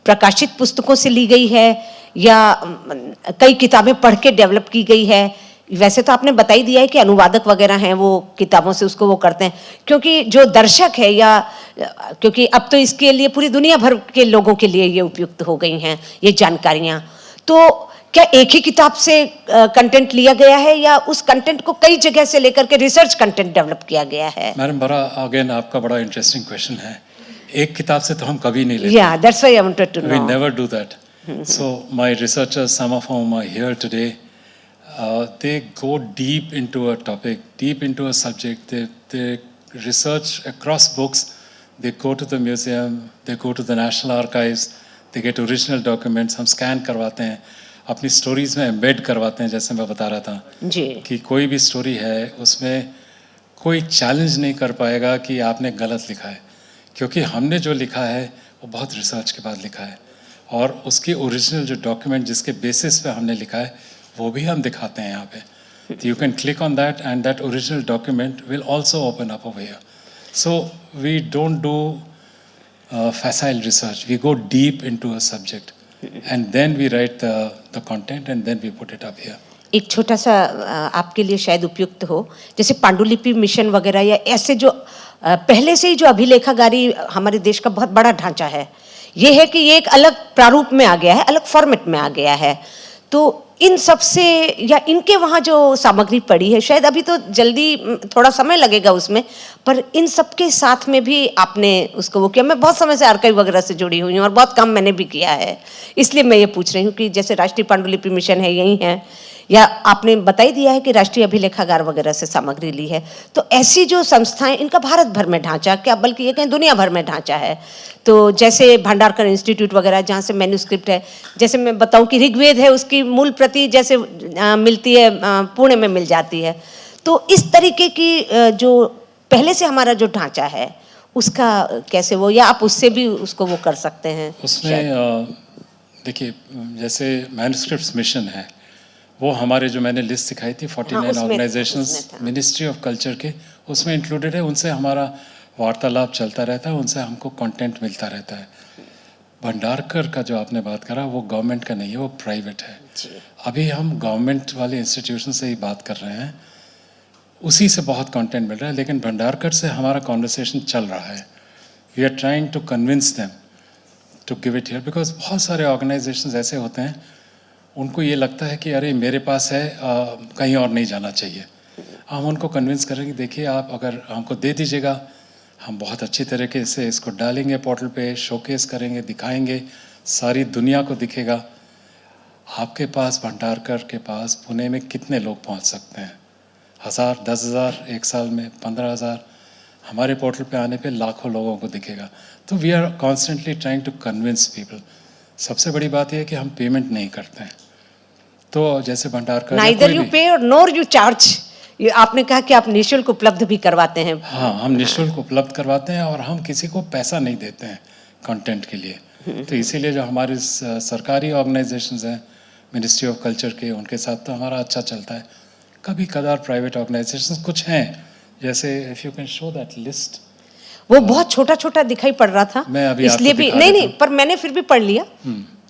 प्रकाशित पुस्तकों से ली गई है या कई किताबें पढ़ के डेवलप की गई है. वैसे तो आपने बता ही दिया है कि अनुवादक वगैरह हैं वो किताबों से उसको वो करते हैं, क्योंकि जो दर्शक है या क्योंकि अब तो इसके लिए पूरी दुनिया भर के लोगों के लिए ये उपयुक्त हो गई हैं ये जानकारियाँ. तो क्या एक ही किताब से कंटेंट लिया गया है या उस कंटेंट को कई जगह से लेकर के रिसर्च कंटेंट डेवलप किया गया है? मैडम अगेन आपका बड़ा इंटरेस्टिंग क्वेश्चन है. एक किताब से तो हम कभी नहीं लेते. Yeah, that's why I wanted to know. We never do that. So my researchers, some of whom are here today, they go deep into a topic, deep into a subject. They research across books. They go to the museum. They go to the National Archives. They get original documents. हम scan करवाते हैं, अपनी stories में embed करवाते हैं. जैसे मैं बता रहा था जी कि कोई भी स्टोरी है उसमें कोई चैलेंज नहीं कर पाएगा कि आपने गलत लिखा है, क्योंकि हमने जो लिखा है वो बहुत रिसर्च के बाद लिखा है, और उसकी ओरिजिनल जो डॉक्यूमेंट जिसके बेसिस पे हमने लिखा है वो भी हम दिखाते हैं यहाँ पे. You can click on that and that original document will also open up over here. So we don't do facile research. We go deep into a subject and then we write the content and then we put it up here. एक छोटा सा आपके लिए शायद उपयुक्त हो, जैसे पांडुलिपि मिशन वगैरह या ऐसे जो पहले से ही जो अभिलेखागारी हमारे देश का बहुत बड़ा ढांचा है, ये है कि ये एक अलग प्रारूप में आ गया है, अलग फॉर्मेट में आ गया है. तो इन सब से या इनके वहाँ जो सामग्री पड़ी है, शायद अभी तो जल्दी थोड़ा समय लगेगा उसमें, पर इन सब के साथ में भी आपने उसको वो किया. मैं बहुत समय से आर्काइव वगैरह से जुड़ी हुई हूँ और बहुत काम मैंने भी किया है, इसलिए मैं ये पूछ रही हूँ कि जैसे राष्ट्रीय पांडुलिपि मिशन है यही है, या आपने बता ही दिया है कि राष्ट्रीय अभिलेखागार वगैरह से सामग्री ली है, तो ऐसी जो संस्थाएं, इनका भारत भर में ढांचा, क्या बल्कि ये कहीं दुनिया भर में ढांचा है. तो जैसे भंडारकर इंस्टीट्यूट वगैरह जहाँ से मैन्युस्क्रिप्ट है, जैसे मैं बताऊं कि ऋग्वेद है उसकी मूल प्रति जैसे मिलती है पुणे में मिल जाती है. तो इस तरीके की जो पहले से हमारा जो ढांचा है उसका कैसे वो, या आप उससे भी उसको वो कर सकते हैं? उसमें देखिए जैसे मैन्युस्क्रिप्ट्स मिशन है, वो हमारे जो मैंने लिस्ट दिखाई थी 49 ऑर्गेनाइजेशंस मिनिस्ट्री ऑफ कल्चर के, उसमें इंक्लूडेड है. उनसे हमारा वार्तालाप चलता रहता है, उनसे हमको कंटेंट मिलता रहता है. भंडारकर का जो आपने बात करा वो गवर्नमेंट का नहीं है, वो प्राइवेट है. अभी हम गवर्नमेंट वाले इंस्टीट्यूशन से ही बात कर रहे हैं, उसी से बहुत कंटेंट मिल रहा है, लेकिन भंडारकर से हमारा कॉन्वर्सेशन चल रहा है. We are trying to convince them to give it here, because बहुत सारे ऑर्गेनाइजेशंस ऐसे होते हैं उनको ये लगता है कि अरे मेरे पास है, कहीं और नहीं जाना चाहिए. हम उनको कन्विंस करेंगे, देखिए आप अगर हमको दे दीजिएगा, हम बहुत अच्छी तरीके से इसको डालेंगे पोर्टल पे, शोकेस करेंगे, दिखाएंगे, सारी दुनिया को दिखेगा। आपके पास भंडारकर के पास पुणे में कितने लोग पहुंच सकते हैं? 1000, 10,000 एक साल में, 15,000। हमारे पोर्टल पे आने पे लाखों लोगों को दिखेगा। तो we are constantly trying to convince people. सबसे बड़ी बात यह है कि हम पेमेंट नहीं करते हैं। तो जैसे भंडारकर, नाइदर यू पे नोर यू चार्ज। आपने कहा कि आप निःशुल्क उपलब्ध भी करवाते हैं। हाँ, हम निःशुल्क उपलब्ध करवाते हैं और हम किसी को पैसा नहीं देते हैं कंटेंट के लिए। तो इसीलिए जो हमारे सरकारी ऑर्गेनाइजेशंस हैं, मिनिस्ट्री ऑफ कल्चर के, उनके साथ तो हमारा अच्छा चलता है। कभी कदार प्राइवेट ऑर्गेनाइजेशंस कुछ हैं, जैसे if you can show that list. वो बहुत छोटा छोटा दिखाई पड़ रहा था, मैं अभी इसलिए आपको भी दिखा नहीं देता नहीं, पर मैंने फिर भी पढ़ लिया।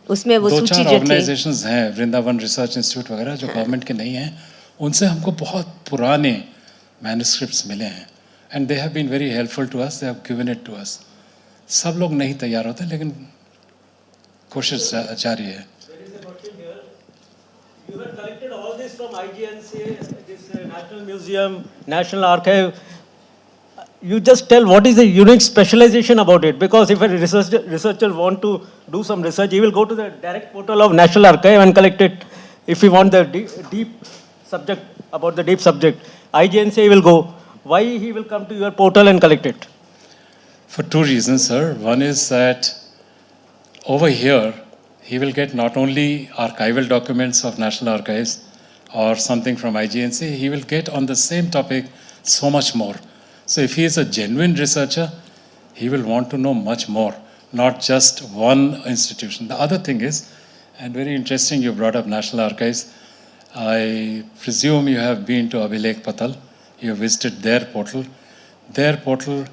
उसमें वो सूची 2-4 जो थी, ऑर्गेनाइजेशंस हैं, वृंदावन रिसर्च इंस्टीट्यूट वगैरह, जो गवर्नमेंट के नहीं हैं, उनसे हमको बहुत पुराने मैन्युस्क्रिप्ट्स मिले हैं and they have been very helpful to us, they have given it to us. सब लोग नहीं तैयार होते, लेकिन कोशिश जारी है। You had collected all this from IGNC, this National Museum, National Archive. You just tell what is the unique specialization about it, because if a researcher want to do some research, he will go to the direct portal of National Archive and collect it. If he want the deep subject, about the deep subject, IGNC he will go. Why he will come to your portal and collect it? For two reasons, sir. One is that over here, he will get not only archival documents of National Archives or something from IGNC, he will get on the same topic so much more. So if he is a genuine researcher, he will want to know much more, not just one institution. The other thing is, and very interesting you brought up National Archives, I presume you have been to Abhilekh Patal, you have visited their portal. Their portal,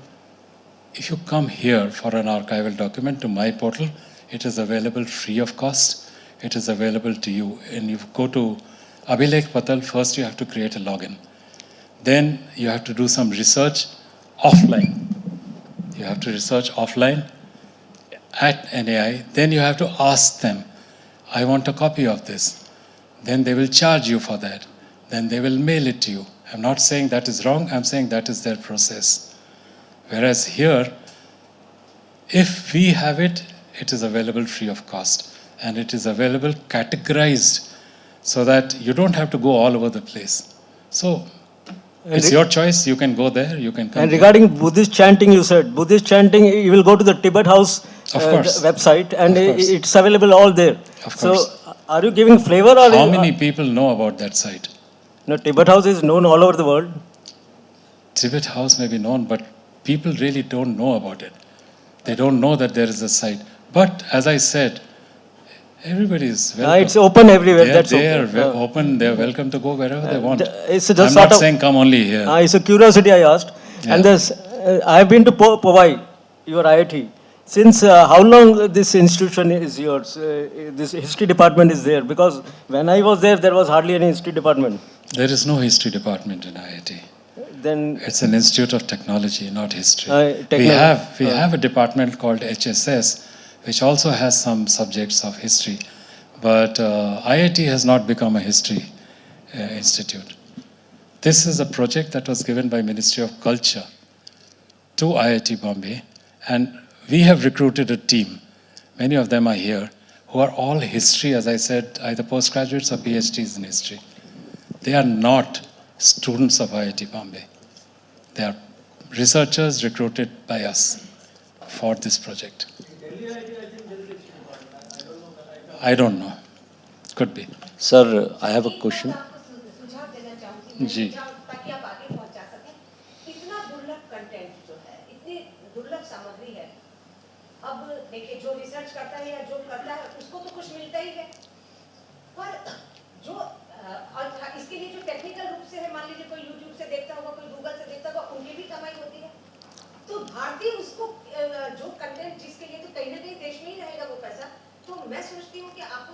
if you come here for an archival document to my portal, it is available free of cost. It is available to you. And you go to Abhilekh Patal, first you have to create a login. Then you have to do some research offline. You have to research offline at NAI. Then you have to ask them, I want a copy of this. Then they will charge you for that. Then they will mail it to you. I'm not saying that is wrong. I'm saying that is their process. Whereas here, if we have it, it is available free of cost. And it is available categorized so that you don't have to go all over the place. So it's your choice. You can go there, you can come. And regarding Buddhist chanting, you said Buddhist chanting, you will go to the Tibet House website, and it's available all there. Of course. So, are you giving flavor or? How many people know about that site? No, Tibet House is known all over the world. Tibet House may be known, but people really don't know about it. They don't know that there is a site. But as I said, everybody is welcome. It's open everywhere. They are open. They are welcome to go wherever they want. It's just I'm not saying come only here. It's a curiosity I asked. Yeah. And this, I have been to Powai, your IIT. Since how long this institution is yours? This history department is there? Because when I was there, there was hardly any history department. There is no history department in IIT. Then It's an institute of technology, not history. We technology. have a department called HSS, which also has some subjects of history. But IIT has not become a history institute. This is a project that was given by Ministry of Culture to IIT Bombay, and we have recruited a team. Many of them are here, who are all history, as I said, either postgraduates or PhDs in history. They are not students of IIT Bombay. They are researchers recruited by us for this project. I don't know. Could be. Sir, I have a question. जी. ताकि आप आगे पहुंच जा सकें। इतना दुर्लभ content जो है, इतनी दुर्लभ सामग्री है। अब देखिए, जो रिसर्च करता है या जो करता है, उसको तो कुछ मिलता ही है। पर जो इसके लिए जो टेक्निकल रूप से है, मान लीजिए कोई यूट्यूब से देखता होगा, कोई गूगल से देखता होगा, उनकी भी कमाई होती है। तो भारतीय उसको जो कंटेंट जिसके लिए तो कहीं ना कहीं देश में ही रहेगा वो पैसा। तो मैं सोचती हूँ कि आप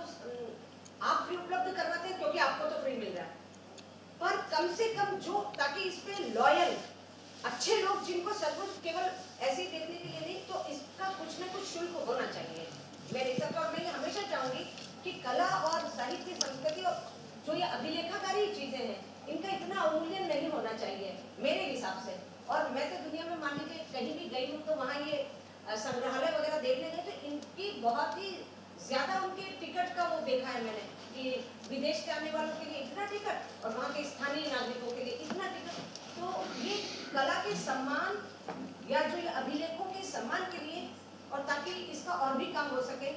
फ्री उपलब्ध करवाते हैं क्योंकि आपको तो फ्री मिल रहा है, पर कम से कम जो, ताकि इस पे लॉयल अच्छे लोग जिनको सब कुछ केवल ऐसे ही देखने के लिए नहीं, तो इसका कुछ ना कुछ शुल्क होना चाहिए। मैं रिसर्च और मैं ये हमेशा चाहूंगी कि कला और साहित्य संस्कृति और जो ये अभिलेखाकारी चीजें हैं, इनका इतना अवमूल्यन नहीं होना चाहिए मेरे हिसाब से। और मैं तो दुनिया में मान लीजिए कहीं भी गई हूँ तो वहाँ ये संग्रहालय वगैरह देखने गए तो इनकी बहुत ही ज्यादा उनके टिकट का वो देखा है मैंने कि विदेश से आने वालों के लिए इतना टिकट और वहाँ के स्थानीय नागरिकों के लिए इतना टिकट। तो ये कला के सम्मान या जो ये अभिलेखों के सम्मान के लिए और ताकि इसका और भी काम हो सके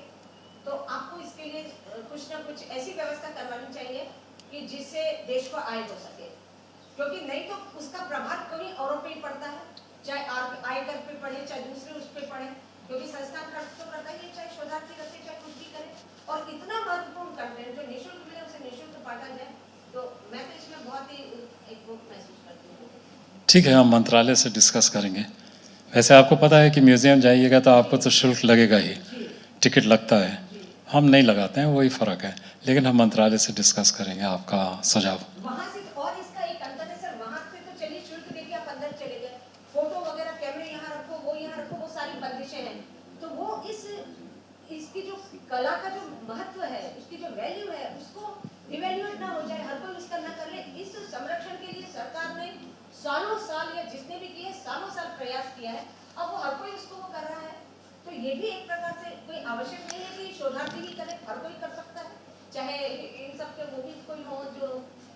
तो आपको इसके लिए कुछ ना कुछ ऐसी व्यवस्था करवानी चाहिए कि जिससे देश को आय हो सके, क्योंकि नहीं तो उसका प्रभाव कहीं औरों पे ही पड़ता है, चाहे आयकर पे पड़े चाहे दूसरे उस पे पड़े, क्योंकि संस्थान खर्च तो करता ही है, चाहे शोधार्थी रखे चाहे कुछ भी करे। और इतना महत्वपूर्ण कंटेंट जो निःशुल्क मिले उसे निःशुल्क बांटा जाए, तो मैं तो इसमें बहुत ही एक वो महसूस करती हूँ। ठीक है, हम मंत्रालय से डिस्कस करेंगे। वैसे आपको पता है कि म्यूज़ियम जाइएगा तो आपको तो शुल्क लगेगा ही, टिकट लगता है, हम नहीं लगाते हैं, वही फ़र्क है। लेकिन हम मंत्रालय से डिस्कस करेंगे आपका सुझाव। वहाँ से और इसका एक अंतर है सर, वहाँ पे तो चलिए शुल्क देके आप अंदर चले गए, फोटो वगैरह कैमरे यहाँ रखो वो यहाँ रखो, वो सारी बंदिशें हैं, तो वो इसकी जो कला का जो महत्व है, उसकी जो वैल्यू है, उसको डिवैल्यूएट ना हो जाए, हर कोई उसका ना कर ले। इस संरक्षण के लिए सरकार ने सालों साल या जिसने भी किए सालों साल प्रयास किया है, अब वो हर कोई उसको वो कर रहा है। तो ये भी एक प्रकार से कोई आवश्यक नहीं है कि शोधार्थी ही करे, हर कोई कर सकता है, चाहे इन सब के वो भी कोई हो जो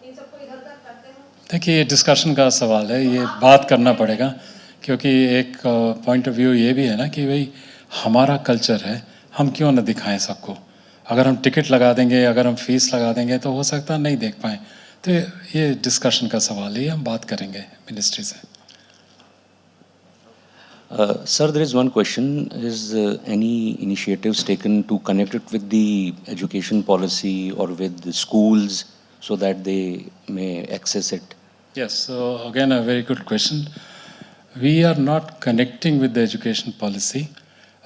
इन सबको इधर उधर करते हो। देखिए, ये डिस्कशन का सवाल है, ये बात करना पड़ेगा, क्योंकि एक पॉइंट ऑफ व्यू ये भी है ना कि भाई हमारा कल्चर है, हम क्यों ना दिखाएं सबको। अगर हम टिकट लगा देंगे, अगर हम फीस लगा देंगे तो हो सकता है नहीं देख पाएँ। तो ये डिस्कशन का सवाल है, ये हम बात करेंगे मिनिस्ट्री से। Sir, there is one question. Is any initiatives taken to connect it with the education policy or with the schools so that they may access it? Yes, so again a very good question. We are not connecting with the education policy.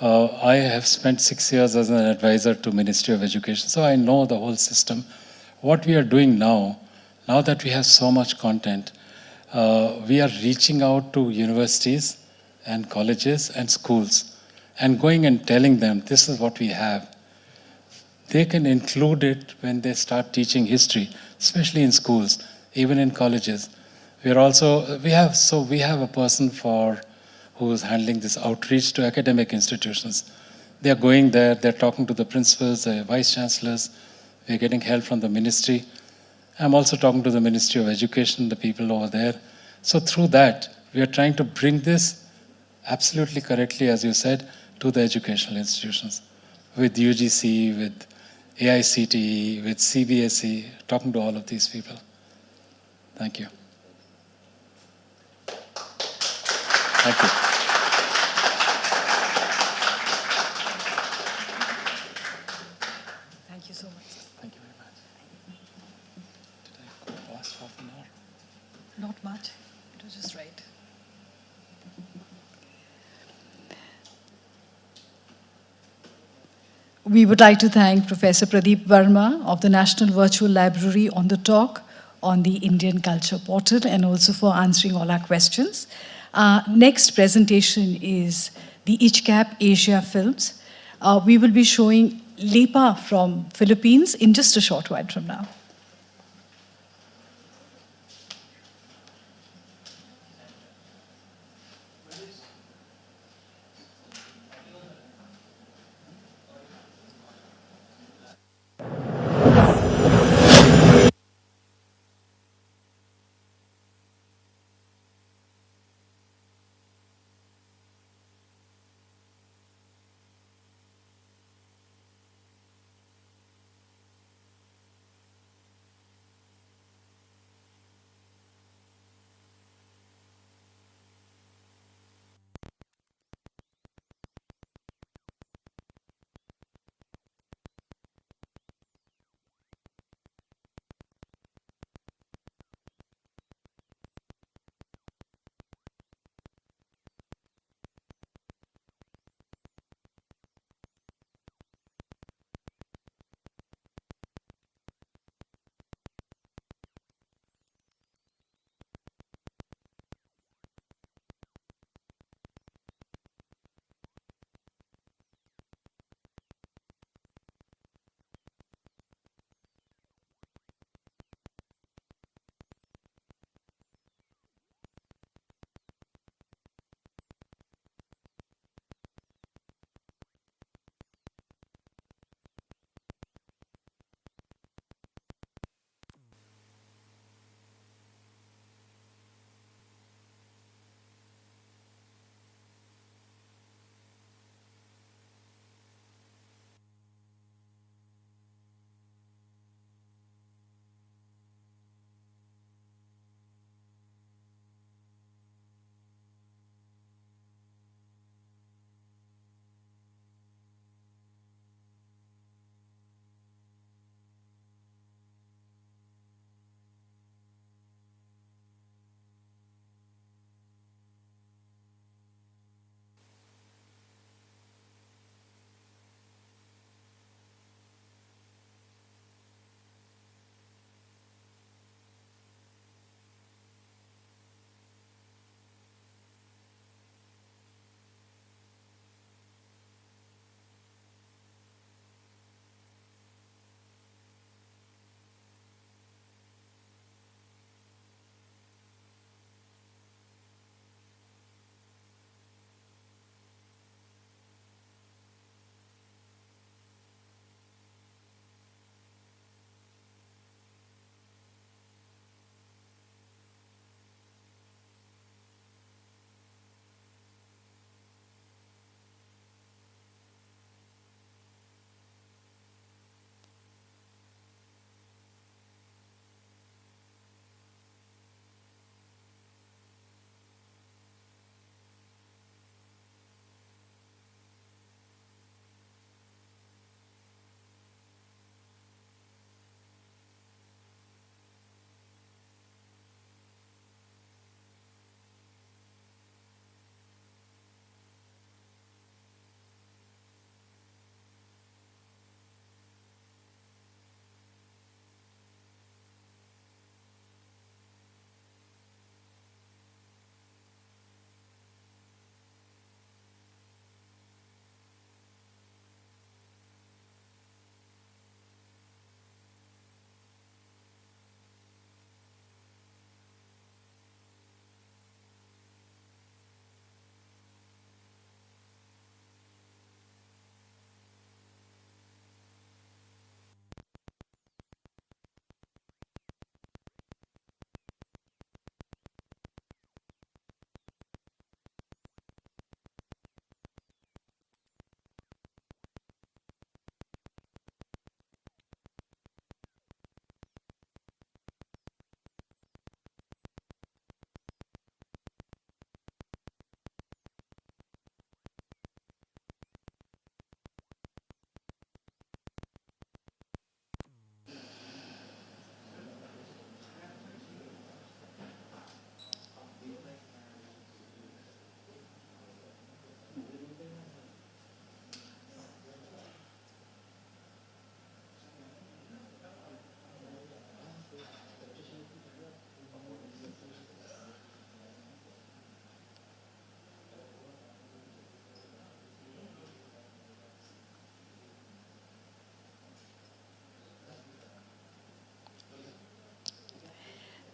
I have spent 6 years as an advisor to Ministry of Education, so I know the whole system. What we are doing now that we have so much content, we are reaching out to universities and colleges and schools and going and telling them this is what we have. They can include it when they start teaching history, especially in schools, even in colleges. We have a person who is handling this outreach to academic institutions. They are going there, they're talking to the principals, the vice chancellors, we're getting help from the ministry. I'm also talking to the Ministry of Education, the people over there. So through that, we are trying to bring this absolutely correctly, as you said, to the educational institutions. With UGC, with AICTE, with CBSE, talking to all of these people. Thank you. Thank you. Thank you so much. Thank you very much. Did I go past half an hour? Not much. It was just right. We would like to thank Professor Pradeep Verma of the National Virtual Library on the talk on the Indian Culture Portal and also for answering all our questions. Next presentation is the ICHCAP Asia Films. We will be showing Lepa from Philippines in just a short while from now.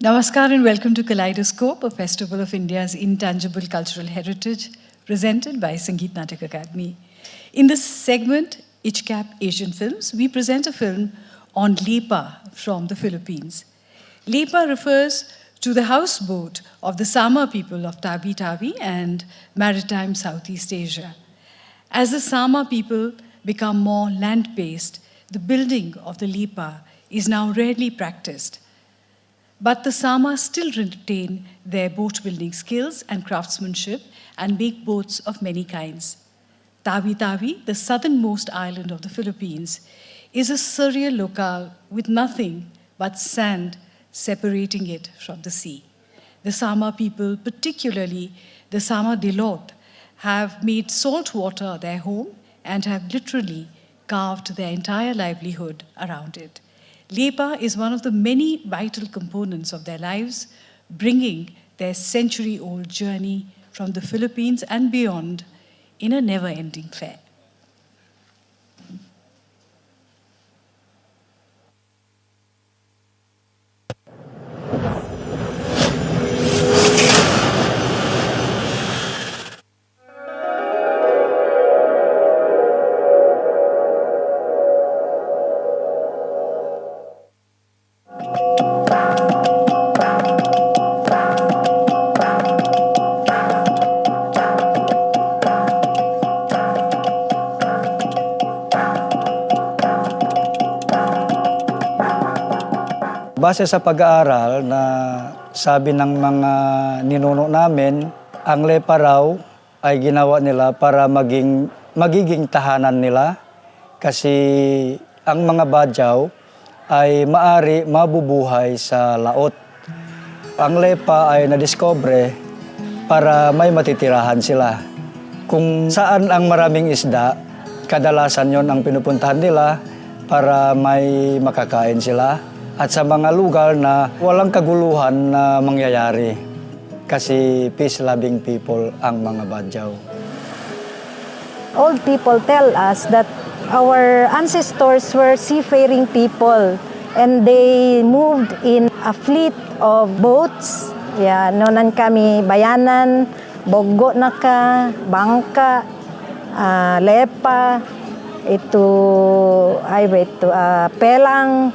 Namaskar and welcome to Kaleidoscope, a festival of India's intangible cultural heritage, presented by Sangeet Natak Academy. In this segment, ICHCAP Asian Films, we present a film on Lepa from the Philippines. Lepa refers to the houseboat of the Sama people of Tawi-Tawi and maritime Southeast Asia. As the Sama people become more land-based, the building of the Lepa is now rarely practiced. But the Sama still retain their boat-building skills and craftsmanship and make boats of many kinds. Tawi-Tawi, the southernmost island of the Philippines, is a surreal locale with nothing but sand separating it from the sea. The Sama people, particularly the Sama Dilot, have made salt water their home and have literally carved their entire livelihood around it. Lepa is one of the many vital components of their lives, bringing their century-old journey from the Philippines and beyond in a never-ending fair. Base sa pag-aaral na sabi ng mga ninuno namin, ang Lepa raw ay ginawa nila para magiging tahanan nila kasi ang mga Badyaw ay maari mabubuhay sa laot. Ang Lepa ay nadiskubre para may matitirahan sila. Kung saan ang maraming isda, kadalasan yon ang pinupuntahan nila para may makakain sila. At sa mga lugar na walang kaguluhan na mangyayari kasi peace-loving people ang mga Badyaw. Old people tell us that our ancestors were seafaring people and they moved in a fleet of boats. Yeah, nonan kami bayanan, bogo naka, bangka, lepa, pelang,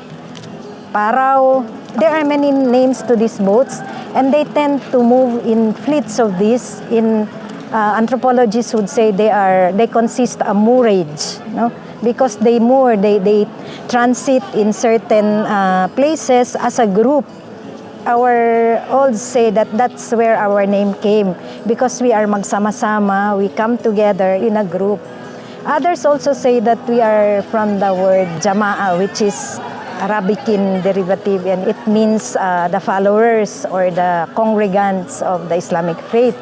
paraw. There are many names to these boats, and they tend to move in fleets of these. In anthropologists would say they consist a moorage, no? Because they moor, they transit in certain places as a group. Our olds say that that's where our name came, because we are magsama-sama, we come together in a group. Others also say that we are from the word jama'a, which is Arabic derivative, and it means the followers or the congregants of the Islamic faith.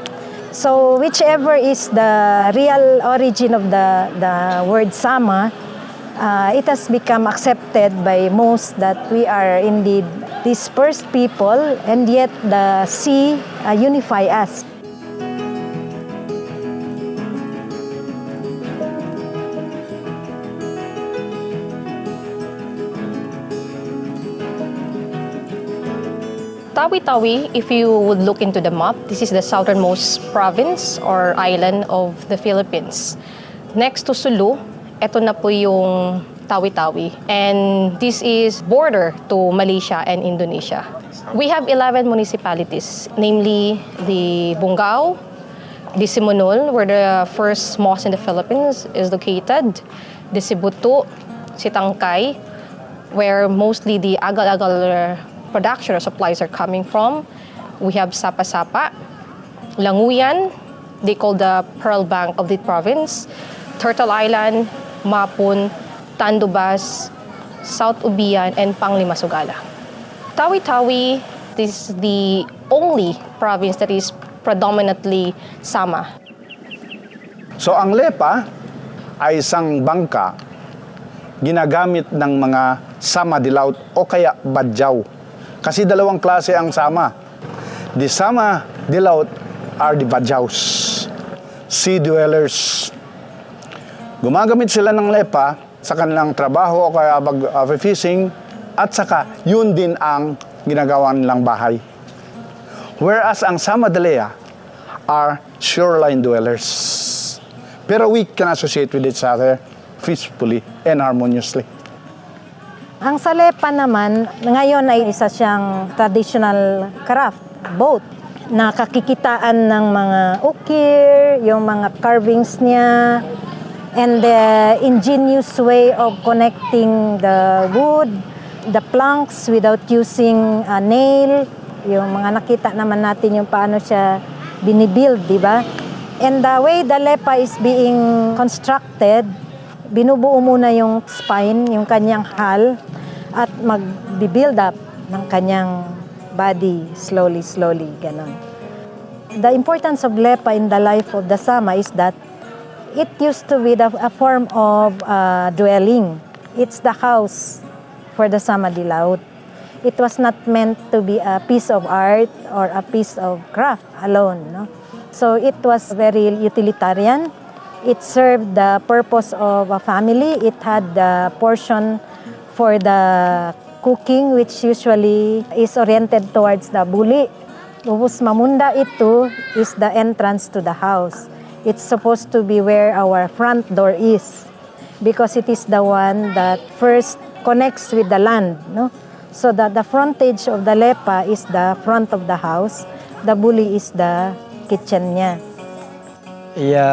So whichever is the real origin of the word Sama, it has become accepted by most that we are indeed dispersed people, and yet the sea unify us. Tawi-Tawi, if you would look into the map, this is the southernmost province or island of the Philippines. Next to Sulu, ito na po yung Tawi-Tawi. And this is border to Malaysia and Indonesia. We have 11 municipalities, namely the Bungao, the Simunul, where the first mosque in the Philippines is located, the Sibutu, Sitangkay, where mostly the agal-agal production or supplies are coming from. We have Sapa-Sapa, Languyan, they call the Pearl Bank of the province, Turtle Island, Mapun, Tandubas, South Ubian, and Panglimasugala. Tawi-Tawi, this is the only province that is predominantly Sama. So ang Lepa ay isang bangka ginagamit ng mga Sama Dilaut o kaya Badyaw. Kasi dalawang klase ang Sama. The Sama Dilaut are the Badyaws, sea dwellers. Gumagamit sila ng Lepa sa kanilang trabaho o kaya fishing, at saka yun din ang ginagawa nilang bahay. Whereas ang Samadaleya are shoreline dwellers. Pero we can associate with each other peacefully and harmoniously. Ang salepa naman, ngayon ay isa siyang traditional craft, boat. Nakakikitaan ng mga ukir, yung mga carvings niya, and the ingenious way of connecting the wood, the planks without using a nail. Yung mga nakita naman natin yung paano siya binibuild, di ba? And the way the lepa is being constructed, binubuo muna yung spine, yung kanyang hull, at mag-build up ng kanyang body slowly, ganon. The importance of lepa in the life of the Sama is that it used to be a form of dwelling. It's the house for the Sama Dilaut. It was not meant to be a piece of art or a piece of craft alone, no? So it was very utilitarian. It served the purpose of a family. It had the portion for the cooking, which usually is oriented towards the buli. Ubus mamunda ito is the entrance to the house. It's supposed to be where our front door is, because it is the one that first connects with the land, no? So that the frontage of the lepa is the front of the house, the buli is the kitchen niya. Iya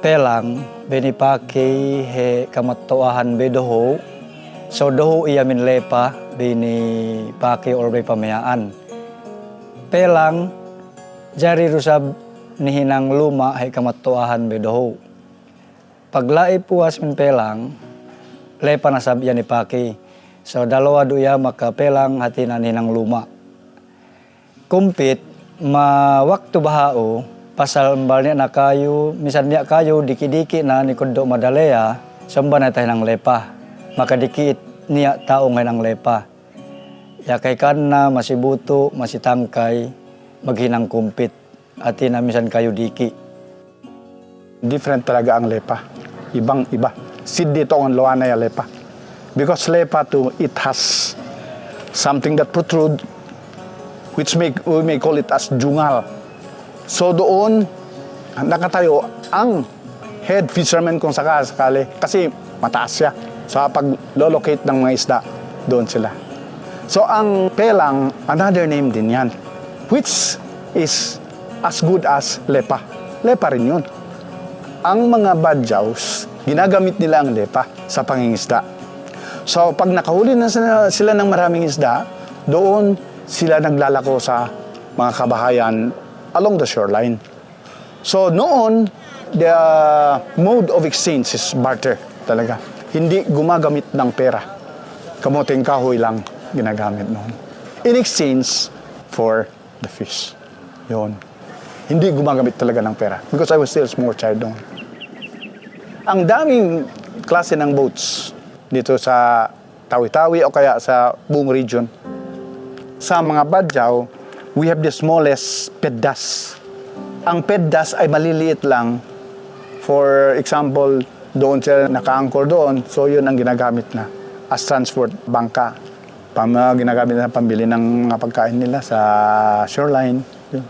pelang benipaki he kamatuahan bedoho. So doho iya min lepa bini paki or be pamayaan. Pelang jari rusab nihinang luma he kamatuahan bedoho. Paglai puas min pelang lepa nasab iya ni paki. So dalawa duya maka pelang hati na nihinang luma. Kumpit ma waktu bahao pasal mbalnya na kayu misalnya kayu diki-diki na ni kudo madalea samba na tayo ng lepa. Maka dikit niya tao ngayon ang lepa. Ya kay kana masibuto, masitangkay, maghinang kumpit. At minsan kayo diki. Different talaga ang lepa. Ibang-iba. Sid dito ang loana ya lepa. Because lepa too, it has something that protrude, which we may call it as jungal. So doon, nakatayo ang head fisherman kung sakali. Kasi mataas siya. So pag-locate ng mga isda, doon sila. So ang pelang, another name din yan, which is as good as lepa. Lepa rin yun. Ang mga badyaws, ginagamit nila ang lepa sa pangingisda. So pag nakahuli na sila ng maraming isda, doon sila naglalako sa mga kabahayan along the shoreline. So noon, the mode of exchange is barter talaga. Hindi gumagamit ng pera. Kamuting kahoy lang ginagamit noon. In exchange for the fish. Yun. Hindi gumagamit talaga ng pera. Because I was still a small child noon. Ang daming klase ng boats dito sa Tawi-Tawi o kaya sa buong region. Sa mga badyaw, we have the smallest peddas. Ang peddas ay maliliit lang. For example, doon sila naka-anchor doon, so yun ang ginagamit na as transport bangka. Ginagamit na pambili ng mga pagkain nila sa shoreline. Yun.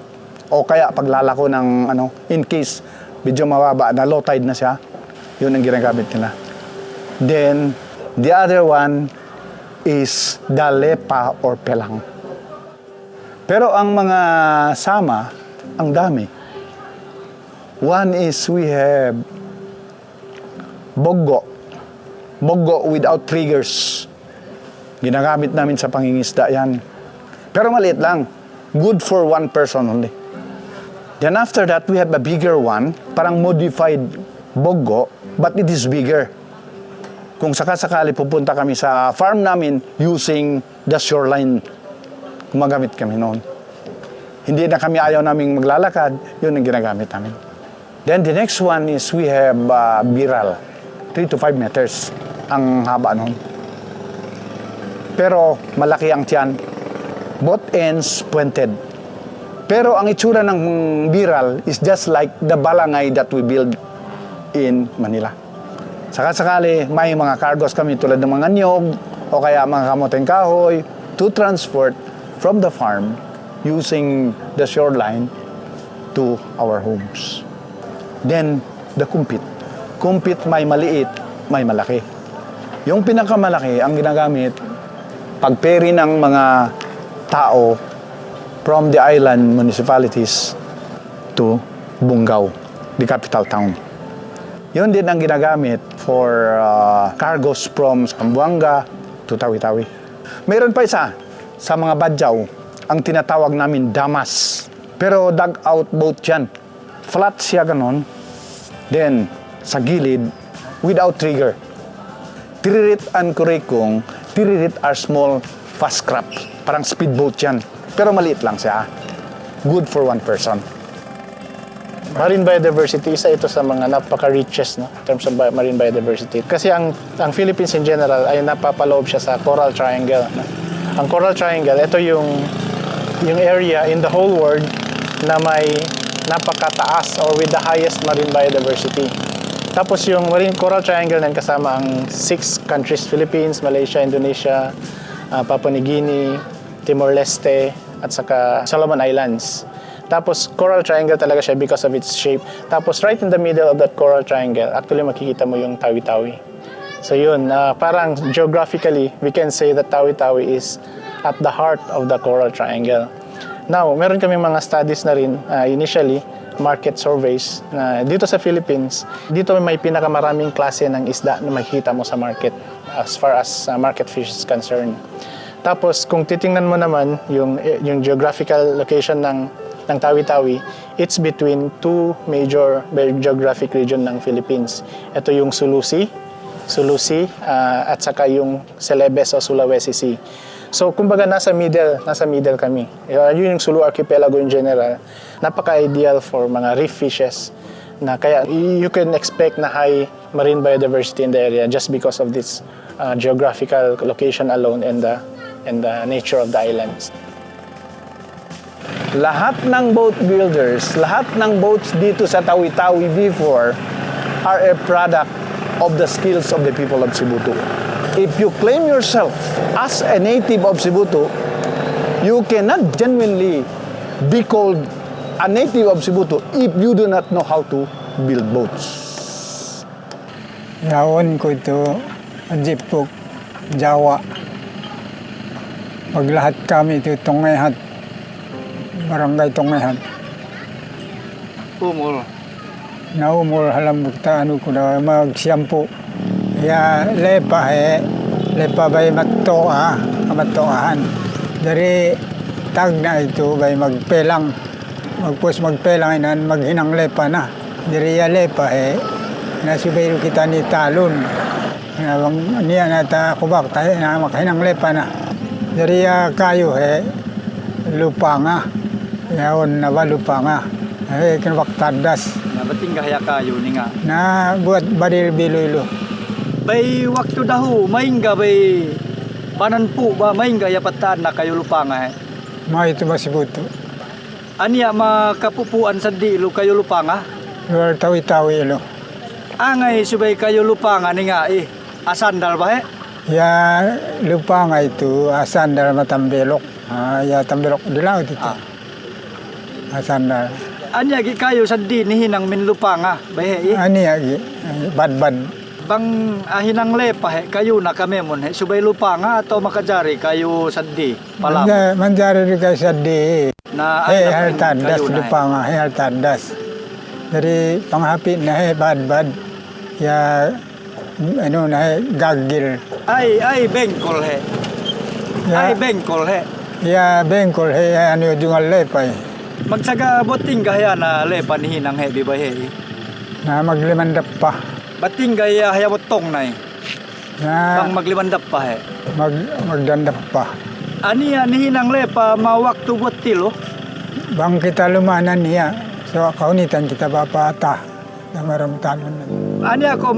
O kaya paglalako ng in case medyo mababa na low tide na siya, yun ang ginagamit nila. Then the other one is the lepa or pelang. Pero ang mga sama, ang dami. One is we have boggo. Boggo without triggers. Ginagamit namin sa pangingisda yan. Pero maliit lang. Good for one person only. Then after that, we have a bigger one. Parang modified boggo, but it is bigger. Kung sakasakali pupunta kami sa farm namin using the shoreline, gumagamit kami noon. Hindi na kami ayaw naming maglalakad, yun ang ginagamit namin. Then the next one is we have biral. 3 to 5 meters ang haba noon. Pero malaki ang tiyan. Both ends pointed. Pero ang itsura ng biral is just like the balangay that we build in Manila. Sakasakali, may mga cargos kami tulad ng mga niyog o kaya mga kamoteng kahoy to transport from the farm using the shoreline to our homes. Then, the kumpit. Kumpit may maliit, may malaki. Yung pinakamalaki ang ginagamit pag-ferry ng mga tao from the island municipalities to Bungaw, the capital town. Yun din ang ginagamit for cargos from Zamboanga to Tawi-Tawi. Mayroon pa isa sa mga badyaw, ang tinatawag namin damas. Pero dugout boat yan. Flat siya ganon. Then, sa gilid, without trigger. Tiririt and kurikong, tiririt are small, fast crafts. Parang speedboat yan. Pero maliit lang siya. Good for one person. Marine biodiversity, isa ito sa mga napaka-richest, no, in terms of marine biodiversity. Kasi ang Philippines in general ay napapaloob siya sa Coral Triangle. No? Ang Coral Triangle, ito yung area in the whole world na may napakataas or with the highest marine biodiversity. Tapos yung Marine Coral Triangle na kasama ang 6 countries, Philippines, Malaysia, Indonesia, Papua New Guinea, Timor-Leste, at saka Solomon Islands. Tapos Coral Triangle talaga siya because of its shape. Tapos right in the middle of that Coral Triangle, actually makikita mo yung Tawi-Tawi. So yun, parang geographically, we can say that Tawi-Tawi is at the heart of the Coral Triangle. Now, meron kaming mga studies na rin, initially, market surveys na dito sa Philippines, dito may pinakamaraming klase ng isda na makikita mo sa market as far as market fish is concerned. Tapos kung titingnan mo naman yung geographical location ng Tawi-Tawi, it's between 2 major geographic region ng Philippines. Ito yung Sulusi at saka yung Celebes o Sulawesi Sea. So, kumbaga nasa middle kami. Yun yung Sulu Archipelago in general. Napaka-ideal for mga reef fishes na kaya you can expect na high marine biodiversity in the area just because of this geographical location alone and the nature of the islands. Lahat ng boat builders, lahat ng boats dito sa Tawi-Tawi before are a product of the skills of the people of Cebutu. If you claim yourself as a native of Cebutu, you cannot genuinely be called a native of Cebutu if you do not know how to build boats. Yaon ko ito, Jipuk, Jawa. Paglahat kami ito, Tongayhat, Barangay Tongayhat. Umul. Naumul halam bukta ko na magsyampu. Ya lepa bay matoahan. Dari tag na ito bay magpelang. Magpelang inan maghinang lepa na. Dari ya lepa nasibay kita ni talon. Niya nata kubak tayo na maghinang lepa na. Dari ya kayo lupa nga. Yaon na ba lupa nga. Kinabak tadas. Nabating kaya kayo ni nga. Na buat badil bilulo. Bay waktu dahu, maingga bay banan po ba, maingga yapatan na kayo lupa nga May ito ba si Buto? Aniya makapupuan sa dilo kayo lupa nga? Luar Tawi-Tawi ilo. Angay subay kayo lupa nga ni nga asandal ba Ya lupa nga ito, asandal matambelok. Ya tambelok dilaw dito. Asandal. Aniya gi kayo sa di ni hinang min lupa nga, bay Aniya gi, bad. Bang hinang lepa kayo na kami mon subay lupa nga atau makajari kayo sadi palam. Manjari di kayo sadi. Na haltadas lupa nga haltadas. Dari panghapi na bad. Ya ano na gagil. Ay bengkol Ya, Ay bengkol Ya bengkol ano yung lepa Magsaga boting gaya na lepa ni hinang di ba Na maglimandap pa. Bating gaya hayabotong na Na Bang maglimandap pa magdandap pa. Ani ni hinang lepa mawaktu buat tilo. Bang kita lumanan niya. So kaunitan kita papata. Na maramtanon. Ani ako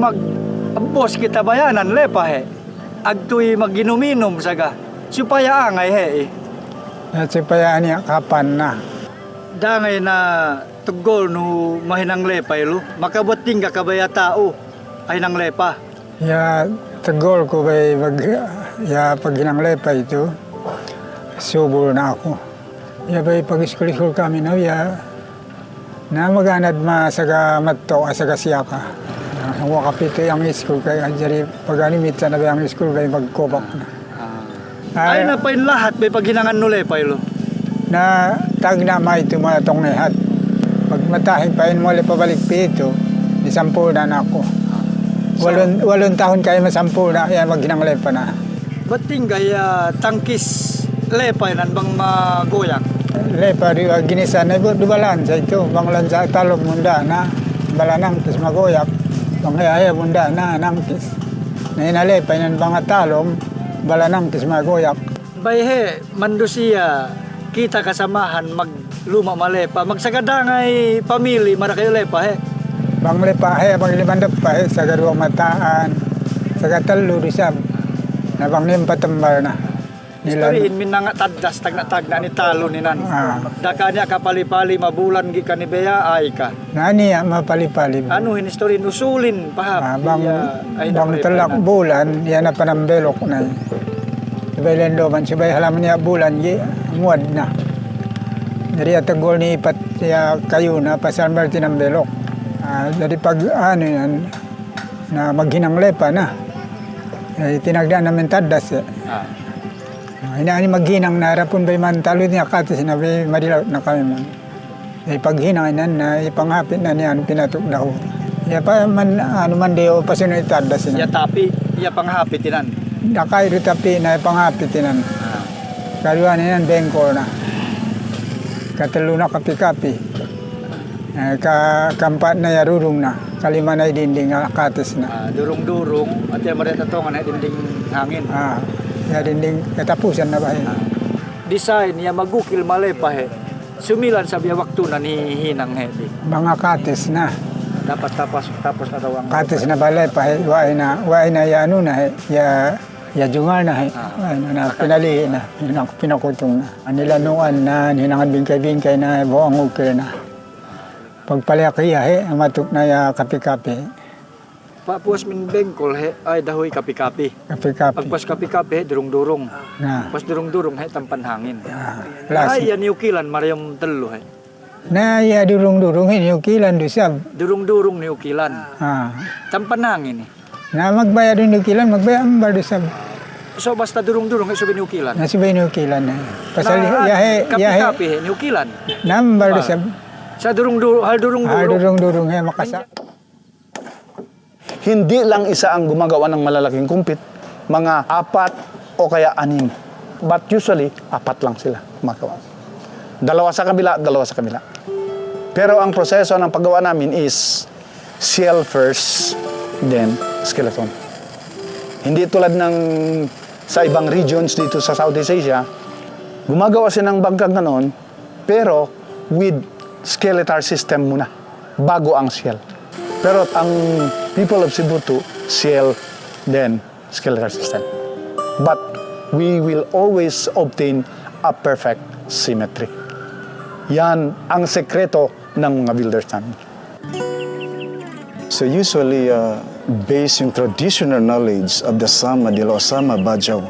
boss kita bayanan lepa Agtoy maginuminom saga. Supaya angay At supaya niya kapan na. Dangay na tugol no mahinang lepa makaboting ka kabaya tao ay nang lepa. Ya tegol ko bay pag hinang lepa ito. subur na ako. Ya bay pag-school kami na ya na maganad saga matto saga siyaka. Wa kapito ang school kay jari paganimit sa na ang school bay magkobak na. Ay na pa lahat may paghinangan nule paylo. Na tag na may tumatong nehat. Pag matahin pa mo le pabalik pito, isampu na ako. Walon taon kayo masampu na ya maghinangle pa na. Bating gaya tangkis lepay nan bang magoyak. Lepa di ginisa na dubalan sa ito. Banglan sa talong munda na balanang tis magoyak. Banghaya munda na nangkis. Na inalepa nan bang talong balanang tis magoyak. Bayhe mandusiya kita kasamahan magluma malepa. Magsagadangay pamili mara kayo lepa he. Bang lepa he bang limandap pa he sa garuang mataan. Sa gatalo disab. Na bang nimpatambal na. Historiin min nga taddas tagna ni talo ni nan. Daka niya kapali-pali mabulan gi kanibeya ay ka. Nani ya mapali-pali. Ano hin historin usulin pahap. Bang telak bulan ya na panambelok na. Sabay lendo man sabay halaman niya bulan gi muad na. Dari atagol ni ipat ya kayo na pasal berti nambelok. Jadi pag ano yan na maghinang lepa na. Tinagdan namin taddas ya. Inaani maghinang na harapon bay man talo niya kato sinabi madilaw na kami man. Paghinang nan na ipangapit na niya pinatok daw. Ya pa man ano man deo pasino itada sina. Ya tapi ya panghapit tinan. Dakay ri tapi na panghapit tinan. Kaluan niyan bengkol na. Katelo na kapi-kapi. Kaampat na yarurong na. Kalima na dinding kates na. Durung-durung at ya marita tongan dinding hangin. Ya dinding katapusan na ba he. Design ya magukil malepa he. Sumilan sa biya waktu na ni hinang he. Mga kates na. Dapat tapos na daw ang kates na balepa he. Waay na ya ano na he. Ya jungal na he. Na pinali na. Pinakutong na. Anilanuan na. Hinangan bingkay-bingkay na. Buang ukir na. Pagpalakiya he. Matuk na ya kapi-kapi. Papuas min bengkol he ay dahoy kapi-kapi. Kapi-kapi. Pagpas kapi-kapi he durung-durung. Pas durung-durung he tampan hangin. Ay yan niukilan marayam telo he. Na ya durung-durung he niukilan dusab. Durung-durung niukilan. Tampan hangin eh. Na magbayad niukilan magbayad ambal dusab. So basta durung-durung he subay niukilan. Na subay niukilan na. Pasal ya he kapi-kapi he niukilan. Nambal dusab. Sa durung-durung he makasa. Hindi lang isa ang gumagawa ng malalaking kumpit, mga 4 o kaya 6. But usually, 4 lang sila gumagawa. 2 sa kabila, 2 sa kabila. Pero ang proseso ng paggawa namin is shell first, then skeleton. Hindi tulad ng sa ibang regions dito sa Southeast Asia, gumagawa sila ng bangkang ganon, pero with skeletal system muna, bago ang shell. Pero ang people of Cebu shell, then skeletal system. But we will always obtain a perfect symmetry. Yan ang sekreto ng mga builders namin. So usually, based on traditional knowledge of the Sama de la Sama Bajaw,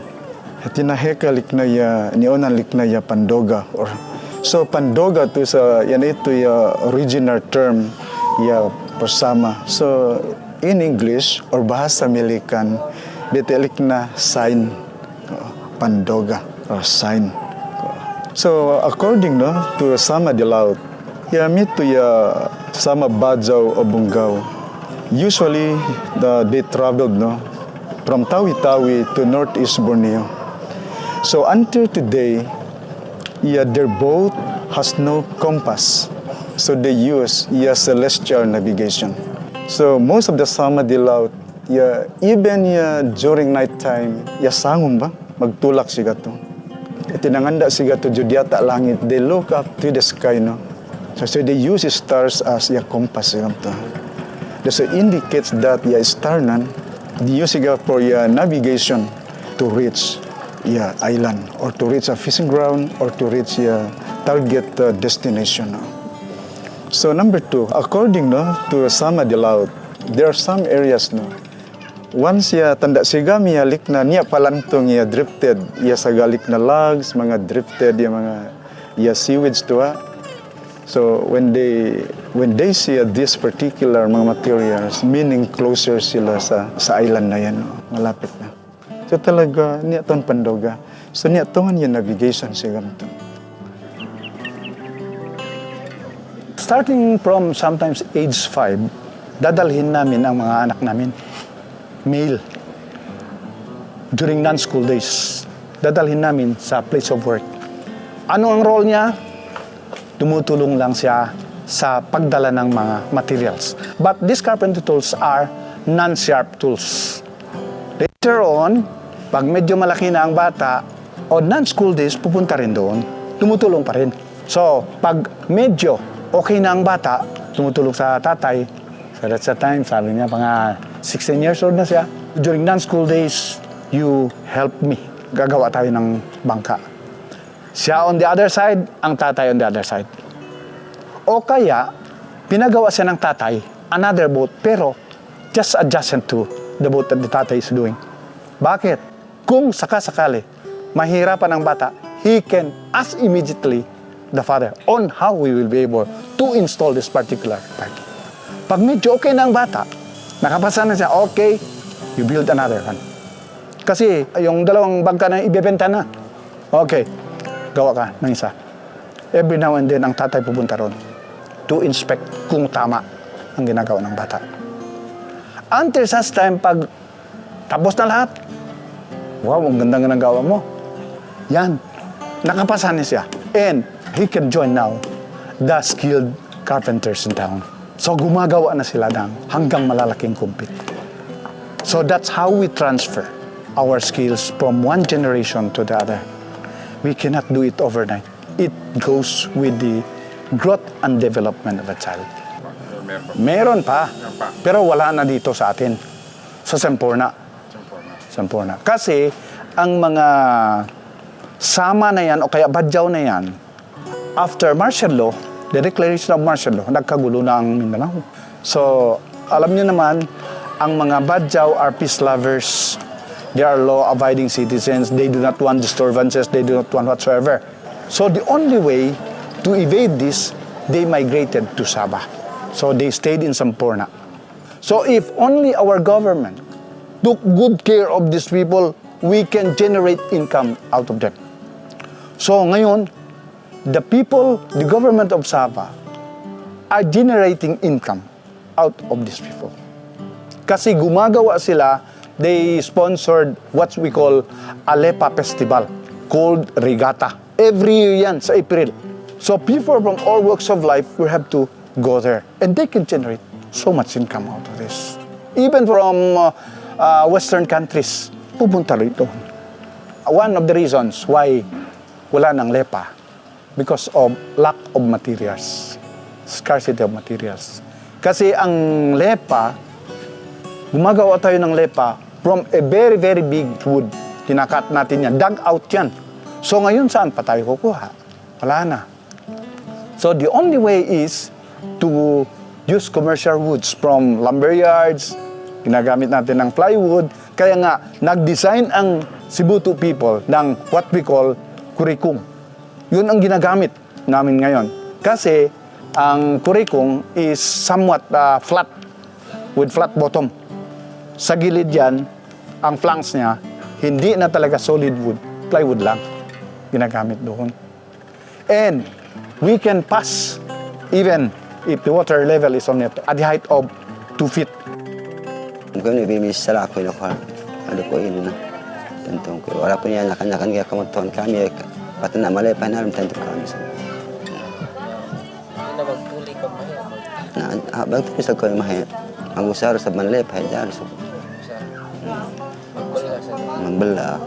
tinaheka liknaya, nionan liknaya pandoga. So pandoga to sa, yan ito yung original term, Persama. So, in English or bahasa American, ditelik na sign, pandoga or sign. So, according to Sama de Laut, yamit to Sama Bajaw o Bungaw. Usually, they traveled from Tawi-Tawi to Northeast Borneo. So, until today, their boat has no compass. So they use celestial navigation. So most of the Sama de Laut, even during night time, sangon ba? Magtulak siya to. Itinanganda siya to judyata langit. They look up to the sky, no? So they use stars as compass siya to. So indicates that star nan, they use siya for navigation to reach island or to reach a fishing ground or to reach target destination. So number 2, according to Sama de Laut, there are some areas once ya tanda sigami ya likna niya palantong ya drifted ya sagalik na logs, mga drifted ya mga ya seaweeds tuwa. So when they see this particular mga materials, meaning closer sila sa island na yan, malapit na. So talaga niya ton Pandoga. So niya tongan yung navigation sigam to. Starting from sometimes age 5, dadalhin namin ang mga anak namin, male. During non-school days, dadalhin namin sa place of work. Ano ang role niya? Tumutulong lang siya sa pagdala ng mga materials. But these carpentry tools are non-sharp tools. Later on, pag medyo malaki na ang bata, o non-school days, pupunta rin doon. Tumutulong pa rin. So, pag medyo okay na ang bata, tumutulong sa tatay. So that's the time, sabi niya, mga 16 years old na siya. During non-school days, you help me. Gagawa tayo ng bangka. Siya on the other side, ang tatay on the other side. O kaya, pinagawa siya ng tatay, another boat, pero just adjacent to the boat that the tatay is doing. Bakit? Kung sakasakali, mahirapan ang bata, he can ask immediately the father on how we will be able to install this particular part. Pag medyo okay na ang bata, nakapasa na siya, okay, you build another one. Kasi yung dalawang bangka na ibebenta na. Okay, gawa ka ng isa. Every now and then, ang tatay pupunta ron to inspect kung tama ang ginagawa ng bata. Until such time, pag tapos na lahat, wow, ang ganda ng gawa mo. Yan, nakapasa niya siya. And he can join now the skilled carpenters in town. So gumagawa na sila ng hanggang malalaking kumpit. So that's how we transfer our skills from one generation to the other. We cannot do it overnight. It goes with the growth and development of a child. Meron pa, pero wala na dito sa atin. Sa Semporna. Kasi ang mga sama na yan o kaya badyaw na yan, after martial law, the declaration of martial law, nagkagulo na ang Mindanao. So, alam niyo naman, ang mga badyaw are peace lovers. They are law-abiding citizens. They do not want disturbances. They do not want whatsoever. So the only way to evade this, they migrated to Sabah. So they stayed in Semporna. So if only our government took good care of these people, we can generate income out of them. So ngayon, the people, the government of Sabah, are generating income out of these people. Kasi gumagawa sila, they sponsored what we call Alepa Festival called Regatta. Every year yan sa April. So people from all walks of life will have to go there. And they can generate so much income out of this. Even from Western countries, pupunta rito. One of the reasons why wala ng lepa, because of lack of materials. Scarcity of materials. Kasi ang lepa, gumagawa tayo ng lepa from a very, very big wood. Kinakat natin yan. Dug out yan. So ngayon, saan pa tayo kukuha? Wala na. So the only way is to use commercial woods from lumber yards. Ginagamit natin ng plywood. Kaya nga, nag-design ang Cebutu people ng what we call kurikong. Yun ang ginagamit namin ngayon. Kasi ang kurikong is somewhat flat, with flat bottom. Sa gilid yan, ang flanks niya, hindi na talaga solid wood, plywood lang ginagamit doon. And we can pass even if the water level is only at the height of 2 feet. Kung ibimis sala ko na ano ko ini na. Tentong ko wala pa niya nakan kaya kamonton kami pati na malay pa na tentong kami. Na magtuli ka mahe. Na habang sa ko mahe. Ang usar sa manlay pa dyan so. Magbala.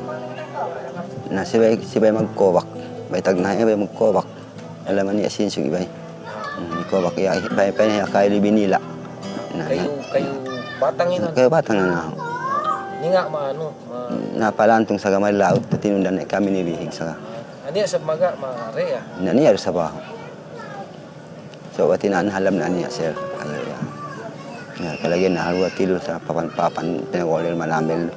Na sibay magkowak. Bay tagnahay bay magkowak. Alam niya sinsug ibay. Kowak ya bay pa niya kay libinila. Kayo batang ino. Kayo batang na. Ni nga maano. Napalantong sa gamay laut tinundan na kami ni bihig sa. Ani sa maga mare ya. Nani sa baho. So wati na halam na niya sir. Ayo ya. Ya, kalagyan na halwa tilo sa papan pinagolil manamel.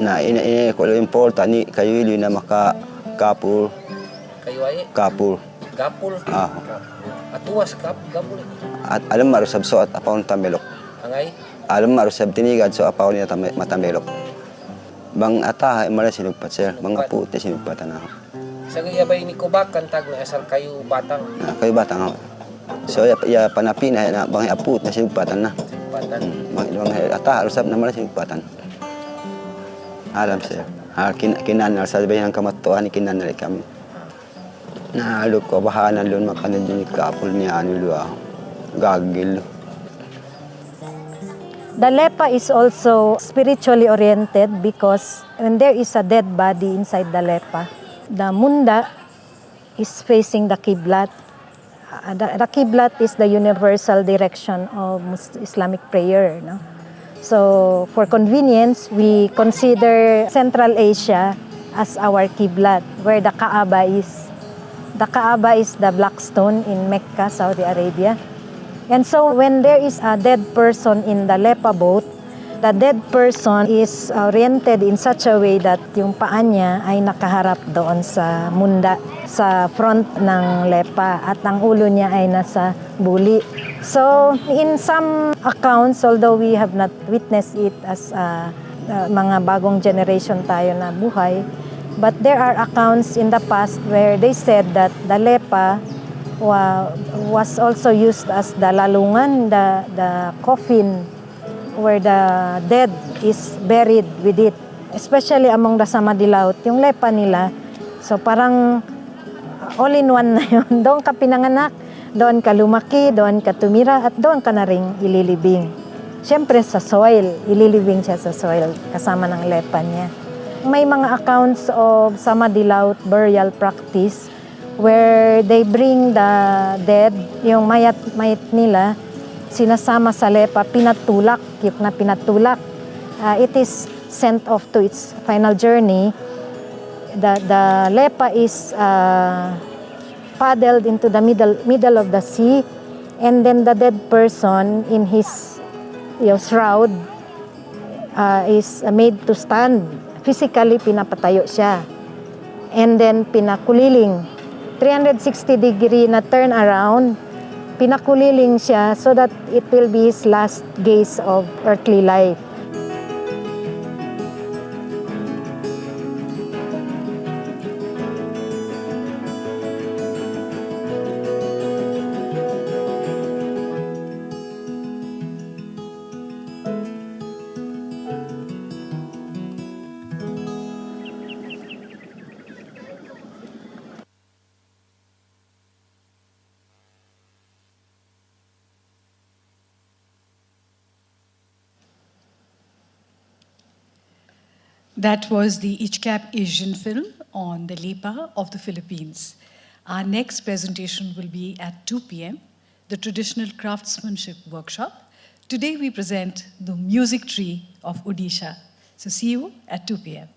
Na ini ko important ni kayo ili na maka kapul. Kayo ay Kapul. gapul. Atuwas gapul. At alam marusab so at apaw tamelok. Angay Alam marusab tinigad so apaw niya matamelok. Bang ata mala sinugpat sir, mga puti sinugpatan ako. sa gayabay ni Kubak kantag na asal kayo batang. Kayo batang ako. So ya panapi na bang aput na sinugpatan na. Batan. Bang ata rusab na mala sinugpatan. Alam sir. Kinanal sa bayan kamatuan kinanal kami. Naalok ko bahanan lun makanan din kapul niya ano gagil. The lepa is also spiritually oriented because when there is a dead body inside the lepa, the munda is facing the Qiblat. The Qiblat is the universal direction of Islamic prayer. No? So for convenience, we consider Central Asia as our Qiblat, where the Kaaba is. The Kaaba is the black stone in Mecca, Saudi Arabia. And so when there is a dead person in the lepa boat, the dead person is oriented in such a way that yung paa niya ay nakaharap doon sa munda, sa front ng lepa, at ang ulo niya ay nasa buli. So in some accounts, although we have not witnessed it as mga bagong generation tayo na buhay, but there are accounts in the past where they said that the lepa was also used as the lalungan, the coffin where the dead is buried with it. Especially among the Samadilaut, yung lepa nila, so parang all-in-one na yun. Doon ka pinanganak, doon ka lumaki, doon ka tumira, at doon ka na ring ililibing. Siyempre sa soil, ililibing siya sa soil kasama ng lepa niya. May mga accounts of Samadilaut burial practice where they bring the dead, yung mayat nila, sinasama sa lepa, pinatulak, yung na pinatulak. It is sent off to its final journey. The lepa is paddled into the middle of the sea, and then the dead person in his shroud is made to stand. Physically, pinapatayo siya. And then pinakuliling. 360-degree na turn around, pinakuliling siya so that it will be his last gaze of earthly life. That was the Ichcap Asian film on the Lepa of the Philippines. Our next presentation will be at 2 p.m., the traditional craftsmanship workshop. Today we present the music tree of Odisha. So see you at 2 p.m.